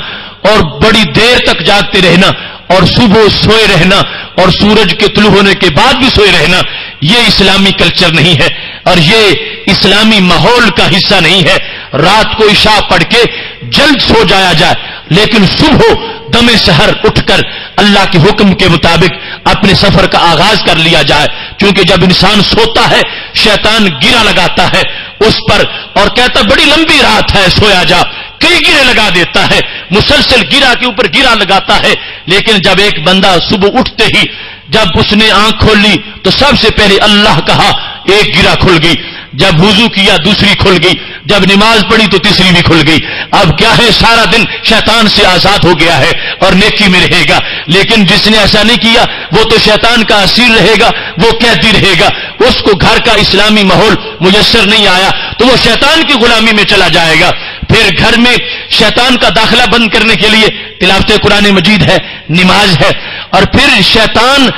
اور بڑی دیر تک جاگتے رہنا اور صبح سوئے رہنا اور سورج کے طلوع ہونے کے بعد بھی سوئے رہنا, یہ اسلامی کلچر نہیں ہے اور یہ اسلامی ماحول کا حصہ نہیں ہے. رات کو عشاء پڑھ کے جلد سو جایا جائے, لیکن صبح دم سحر اٹھ کر اللہ کے حکم کے مطابق اپنے سفر کا آغاز کر لیا جائے. کیونکہ جب انسان سوتا ہے شیطان گرا لگاتا ہے اس پر اور کہتا بڑی لمبی رات ہے سویا جا, کئی گرے لگا دیتا ہے, مسلسل گرا کے اوپر گرا لگاتا ہے. لیکن جب ایک بندہ صبح اٹھتے ہی جب اس نے آنکھ کھول لی تو سب سے پہلے اللہ کہا, ایک گرا کھل گئی, جب وضو کیا دوسری کھل گئی, جب نماز پڑھی تو تیسری بھی کھل گئی. اب کیا ہے, سارا دن شیطان سے آزاد ہو گیا ہے اور نیکی میں رہے گا. لیکن جس نے ایسا نہیں کیا وہ تو شیطان کا اسیر رہے گا, وہ قیدی رہے گا. اس کو گھر کا اسلامی ماحول میسر نہیں آیا تو وہ شیطان کی غلامی میں چلا جائے گا. پھر گھر میں شیطان کا داخلہ بند کرنے کے لیے تلاوت قرآن مجید ہے, نماز ہے, اور پھر شیطان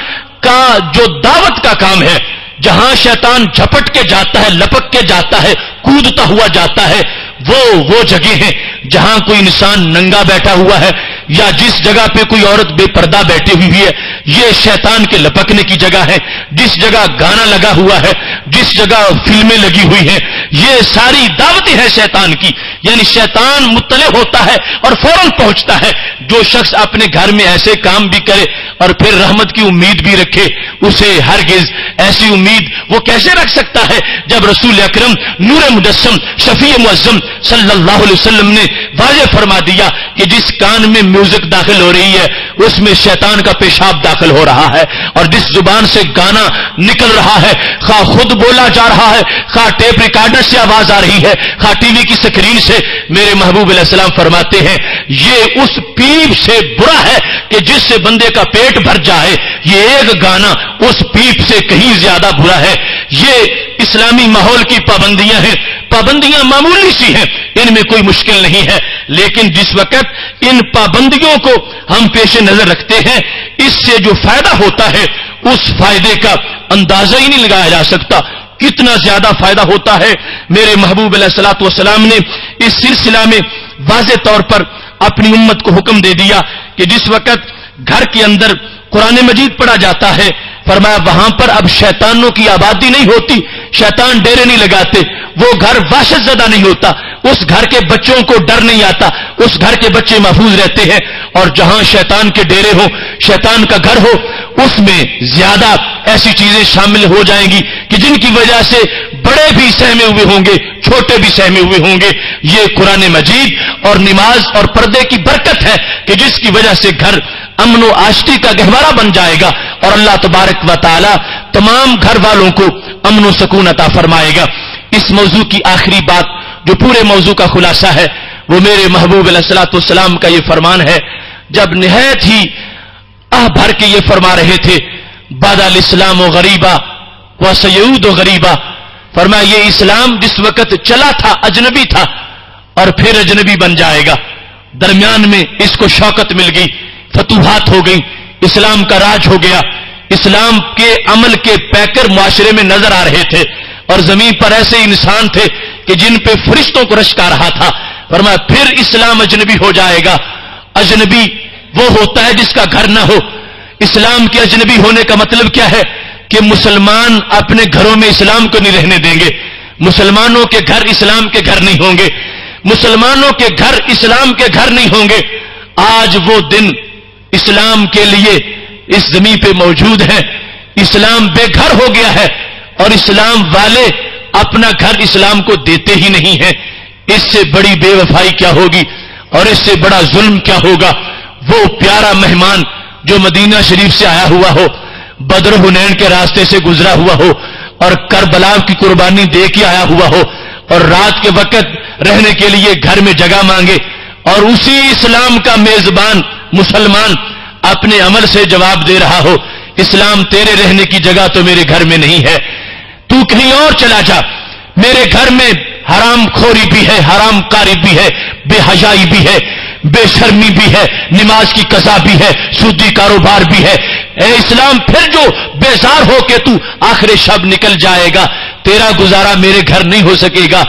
کا جو دعوت کا کام ہے, جہاں شیطان جھپٹ کے جاتا ہے, لپک کے جاتا ہے, کودتا ہوا جاتا ہے, وہ جگہ ہیں جہاں کوئی انسان ننگا بیٹھا ہوا ہے یا جس جگہ پہ کوئی عورت بے پردہ بیٹھی ہوئی ہے, یہ شیطان کے لپکنے کی جگہ ہے. جس جگہ گانا لگا ہوا ہے, جس جگہ فلمیں لگی ہوئی ہیں, یہ ساری دعوتیں ہیں شیطان کی. یعنی شیطان مطلع ہوتا ہے اور فوراً پہنچتا ہے. جو شخص اپنے گھر میں ایسے کام بھی کرے اور پھر رحمت کی امید بھی رکھے, اسے ہرگز ایسی امید وہ کیسے رکھ سکتا ہے جب رسول اکرم نور مجسم شفیع معظم صلی اللہ علیہ وسلم نے واضح فرما دیا کہ جس کان میں میوزک داخل ہو رہی ہے اس میں شیطان کا پیشاب داخل ہو رہا ہے, اور جس زبان سے گانا نکل رہا ہے, خواہ خود بولا جا رہا ہے, خواہ ٹیپ ریکارڈر سے آواز آ رہی ہے, خواہ ٹی وی کی سکرین سے, میرے محبوب علیہ السلام فرماتے ہیں یہ اس پیپ سے برا ہے کہ جس سے بندے کا پیٹ بھر جائے. یہ ایک گانا اس پیپ سے کہیں زیادہ برا ہے. یہ اسلامی ماحول کی پابندیاں ہیں, پابندیاں معمولی سی ہیں, ان میں کوئی مشکل نہیں ہے. لیکن جس وقت ان پابندیوں کو ہم پیش نظر رکھتے ہیں, اس سے جو فائدہ ہوتا ہے اس فائدے کا اندازہ ہی نہیں لگایا جا سکتا. کتنا زیادہ فائدہ ہوتا ہے. میرے محبوب علیہ الصلوۃ والسلام نے اس سلسلہ میں واضح طور پر اپنی امت کو حکم دے دیا کہ جس وقت گھر کے اندر قرآن مجید پڑھا جاتا ہے, فرمایا وہاں پر اب شیطانوں کی آبادی نہیں ہوتی, شیطان ڈیرے نہیں لگاتے, وہ گھر وحشت زدہ نہیں ہوتا, اس گھر کے بچوں کو ڈر نہیں آتا, اس گھر کے بچے محفوظ رہتے ہیں. اور جہاں شیطان کے ڈیرے ہو, شیطان کا گھر ہو, اس میں زیادہ ایسی چیزیں شامل ہو جائیں گی کہ جن کی وجہ سے بڑے بھی سہمے ہوئے ہوں گے, چھوٹے بھی سہمے ہوئے ہوں گے. یہ قرآن مجید اور نماز اور پردے کی برکت ہے کہ جس کی وجہ سے گھر امن و آشتی کا گہوارہ بن جائے گا, اور اللہ تبارک و تعالی تمام گھر والوں کو امن و سکون عطا فرمائے گا. اس موضوع کی آخری بات جو پورے موضوع کا خلاصہ ہے وہ میرے محبوب علیہ الصلوۃ والسلام کا یہ فرمان ہے, جب نہایت ہی آہ بھر کے یہ فرما رہے تھے بدا الاسلام و غریبا و سیعود و غریبا, فرمایا یہ اسلام جس وقت چلا تھا اجنبی تھا اور پھر اجنبی بن جائے گا. درمیان میں اس کو شوکت مل گئی, فتوحات ہو گئی, اسلام کا راج ہو گیا. اسلام کے عمل کے پیکر معاشرے میں نظر آ رہے تھے اور زمین پر ایسے انسان تھے کہ جن پہ فرشتوں کو رشک آ رہا تھا. فرمایا پھر اسلام اجنبی ہو جائے گا. اجنبی وہ ہوتا ہے جس کا گھر نہ ہو. اسلام کے اجنبی ہونے کا مطلب کیا ہے کہ مسلمان اپنے گھروں میں اسلام کو نہیں رہنے دیں گے. مسلمانوں کے گھر اسلام کے گھر نہیں ہوں گے. مسلمانوں کے گھر اسلام کے گھر نہیں ہوں گے. آج وہ دن اسلام کے لیے اس زمین پہ موجود ہے. اسلام بے گھر ہو گیا ہے اور اسلام والے اپنا گھر اسلام کو دیتے ہی نہیں ہیں. اس سے بڑی بے وفائی کیا ہوگی اور اس سے بڑا ظلم کیا ہوگا. وہ پیارا مہمان جو مدینہ شریف سے آیا ہوا ہو, بدر حنین کے راستے سے گزرا ہوا ہو اور کربلا کی قربانی دے کے آیا ہوا ہو اور رات کے وقت رہنے کے لیے گھر میں جگہ مانگے, اور اسی اسلام کا میزبان مسلمان اپنے عمل سے جواب دے رہا ہو اسلام تیرے رہنے کی جگہ تو میرے گھر میں نہیں ہے, تو کہیں اور چلا جا. میرے گھر میں حرام خوری بھی ہے, حرام کاری بھی ہے, بے حیائی بھی ہے, بے شرمی بھی ہے, نماز کی قضا بھی ہے, سودی کاروبار بھی ہے. اے اسلام پھر جو بیزار ہو کے تو آخر شب نکل جائے گا, تیرا گزارا میرے گھر نہیں ہو سکے گا,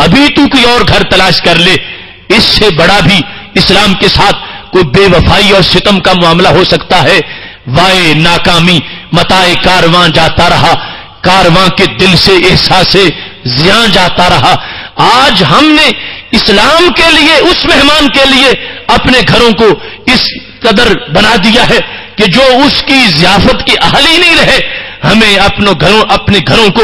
ابھی تو کوئی اور گھر تلاش کر لے. اس سے بڑا بھی اسلام کے ساتھ کوئی بے وفائی اور ستم کا معاملہ ہو سکتا ہے؟ وائے ناکامی متائے کارواں جاتا رہا, کارواں کے دل سے احساس زیاں جاتا رہا. آج ہم نے اسلام کے لیے اس مہمان کے لیے اپنے گھروں کو اس قدر بنا دیا ہے کہ جو اس کی ضیافت کے اہل ہی نہیں رہے. ہمیں اپنے گھروں کو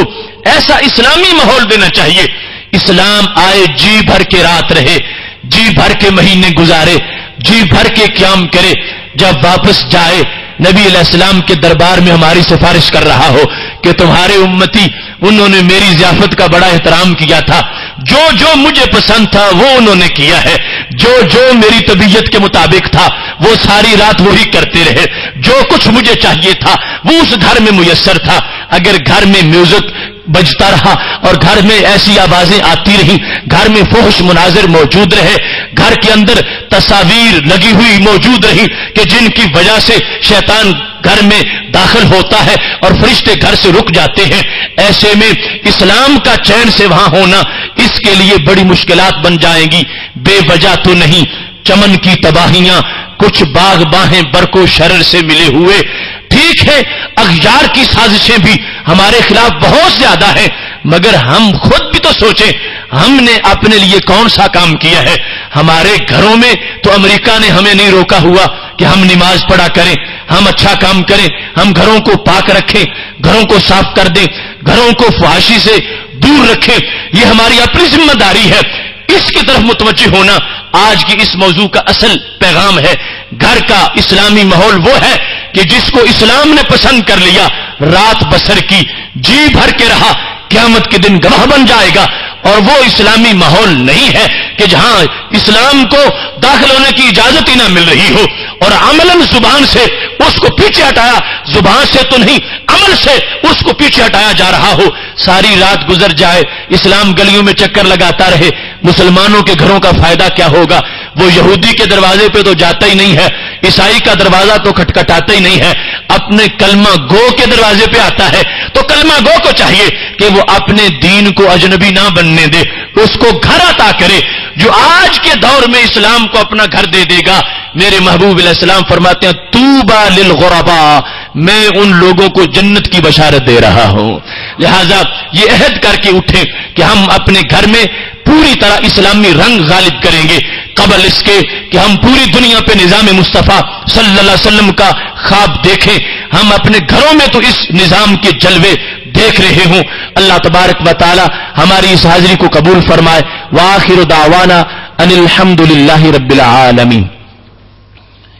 ایسا اسلامی ماحول دینا چاہیے. اسلام آئے جی بھر کے رات رہے, جی بھر کے مہینے گزارے, جی بھر کے قیام کرے, جب واپس جائے نبی علیہ السلام کے دربار میں ہماری سفارش کر رہا ہو کہ تمہارے امتی انہوں نے میری ضیافت کا بڑا احترام کیا تھا, جو جو مجھے پسند تھا وہ انہوں نے کیا ہے, جو جو میری طبیعت کے مطابق تھا وہ ساری رات وہی کرتے رہے, جو کچھ مجھے چاہیے تھا وہ اس گھر میں میسر تھا. اگر گھر میں میوزک بجتا رہا اور گھر میں ایسی آوازیں آتی رہیں, گھر میں فحش مناظر موجود رہے, گھر کے اندر تصاویر لگی ہوئی موجود رہی کہ جن کی وجہ سے شیطان گھر میں داخل ہوتا ہے اور فرشتے گھر سے رک جاتے ہیں, ایسے میں اسلام کا چین سے وہاں ہونا اس کے لیے بڑی مشکلات بن جائیں گی. بے وجہ تو نہیں, چمن کی تباہیاں کچھ باغ باہیں برق و شرر سے ملے ہوئے. ٹھیک ہے اغیار کی سازشیں بھی ہمارے خلاف بہت زیادہ ہیں, مگر ہم خود بھی تو سوچیں ہم نے اپنے لیے کون سا کام کیا ہے. ہمارے گھروں میں تو امریکہ نے ہمیں نہیں روکا ہوا کہ ہم نماز پڑھا کریں, ہم اچھا کام کریں, ہم گھروں کو پاک رکھیں, گھروں کو صاف کر دیں, گھروں کو فحاشی سے دور رکھیں. یہ ہماری اپنی ذمہ داری ہے. اس کی طرف متوجہ ہونا آج کی اس موضوع کا اصل پیغام ہے. گھر کا اسلامی ماحول وہ ہے کہ جس کو اسلام نے پسند کر لیا, رات بسر کی, جی بھر کے رہا, قیامت کے دن گواہ بن جائے گا. اور وہ اسلامی ماحول نہیں ہے کہ جہاں اسلام کو داخل ہونے کی اجازت ہی نہ مل رہی ہو اور عملاً زبان سے اس کو پیچھے ہٹایا, زبان سے تو نہیں عمل سے اس کو پیچھے ہٹایا جا رہا ہو. ساری رات گزر جائے, اسلام گلیوں میں چکر لگاتا رہے, مسلمانوں کے گھروں کا فائدہ کیا ہوگا؟ وہ یہودی کے دروازے پہ تو جاتا ہی نہیں ہے, عیسائی کا دروازہ تو کھٹکھٹاتا ہی نہیں ہے, اپنے کلمہ گو کے دروازے پہ آتا ہے. تو کلمہ گو کو چاہیے کہ وہ اپنے دین کو اجنبی نہ بننے دے, اس کو گھر عطا کرے. جو آج کے دور میں اسلام کو اپنا گھر دے دے گا, میرے محبوب علیہ السلام فرماتے ہیں طوبی للغرباء, میں ان لوگوں کو جنت کی بشارت دے رہا ہوں. لہذا یہ عہد کر کے اٹھیں کہ ہم اپنے گھر میں پوری طرح اسلامی رنگ غالب کریں گے, قبل اس کے کہ ہم پوری دنیا پہ نظام مصطفیٰ صلی اللہ علیہ وسلم کا خواب دیکھیں. ہم اپنے گھروں میں تو اس نظام کے جلوے دیکھ رہے ہوں. اللہ تبارک و تعالی ہماری اس حاضری کو قبول فرمائے. وآخر دعوانا ان الحمدللہ رب العالمین.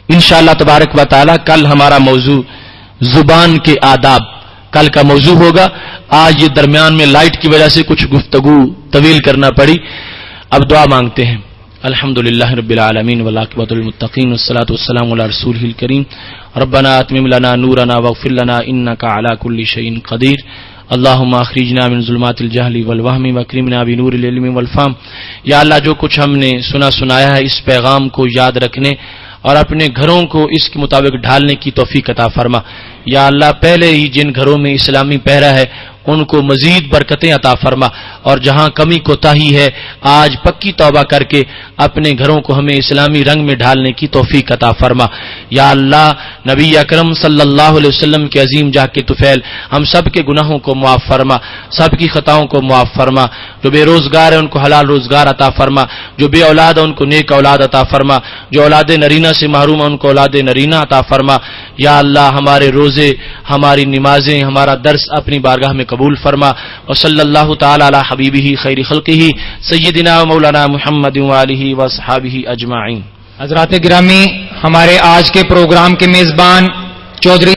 انشاءاللہ تبارک و تعالی کل ہمارا موضوع زبان کے آداب کل کا موضوع ہوگا. آج یہ درمیان میں لائٹ کی وجہ سے کچھ گفتگو طویل کرنا پڑی. اب دعا مانگتے ہیں. الحمدللہ رب العالمین والعاقبۃ للمتقین والصلاۃ والسلام علی رسولہ الکریم. ربنا اتمم لنا نورنا واغفر لنا انک علی کل شیء قدیر. اللہم اخرجنا من ظلمات الجہل والوہم واکرمنا بنور العلم والفہم. یا اللہ جو کچھ ہم نے سنایا ہے اس پیغام کو یاد رکھنے اور اپنے گھروں کو اس کے مطابق ڈھالنے کی توفیق عطا فرما۔ یا اللہ پہلے ہی جن گھروں میں اسلامی پہرا ہے ان کو مزید برکتیں عطا فرما، اور جہاں کمی کوتاہی ہے آج پکی توبہ کر کے اپنے گھروں کو ہمیں اسلامی رنگ میں ڈھالنے کی توفیق عطا فرما۔ یا اللہ نبی اکرم صلی اللہ علیہ وسلم کے عظیم جاہ کے طفیل ہم سب کے گناہوں کو معاف فرما، سب کی خطاؤں کو معاف فرما، جو بے روزگار ہے ان کو حلال روزگار عطا فرما، جو بے اولاد ہے ان کو نیک اولاد عطا فرما، جو اولاد نرینہ سے محروم ہے ان کو اولاد نرینہ عطا فرما۔ یا اللہ ہمارے روزے، ہماری نمازیں، ہمارا درس اپنی بارگاہ میں قبول فرما، اور صلی اللہ تعالی علی حبیبہ خیر خلقہ سیدنا و مولانا محمد وآلہ وصحابہ اجمعین۔ حضرات گرامی، ہمارے آج کے پروگرام کے میزبان چودھری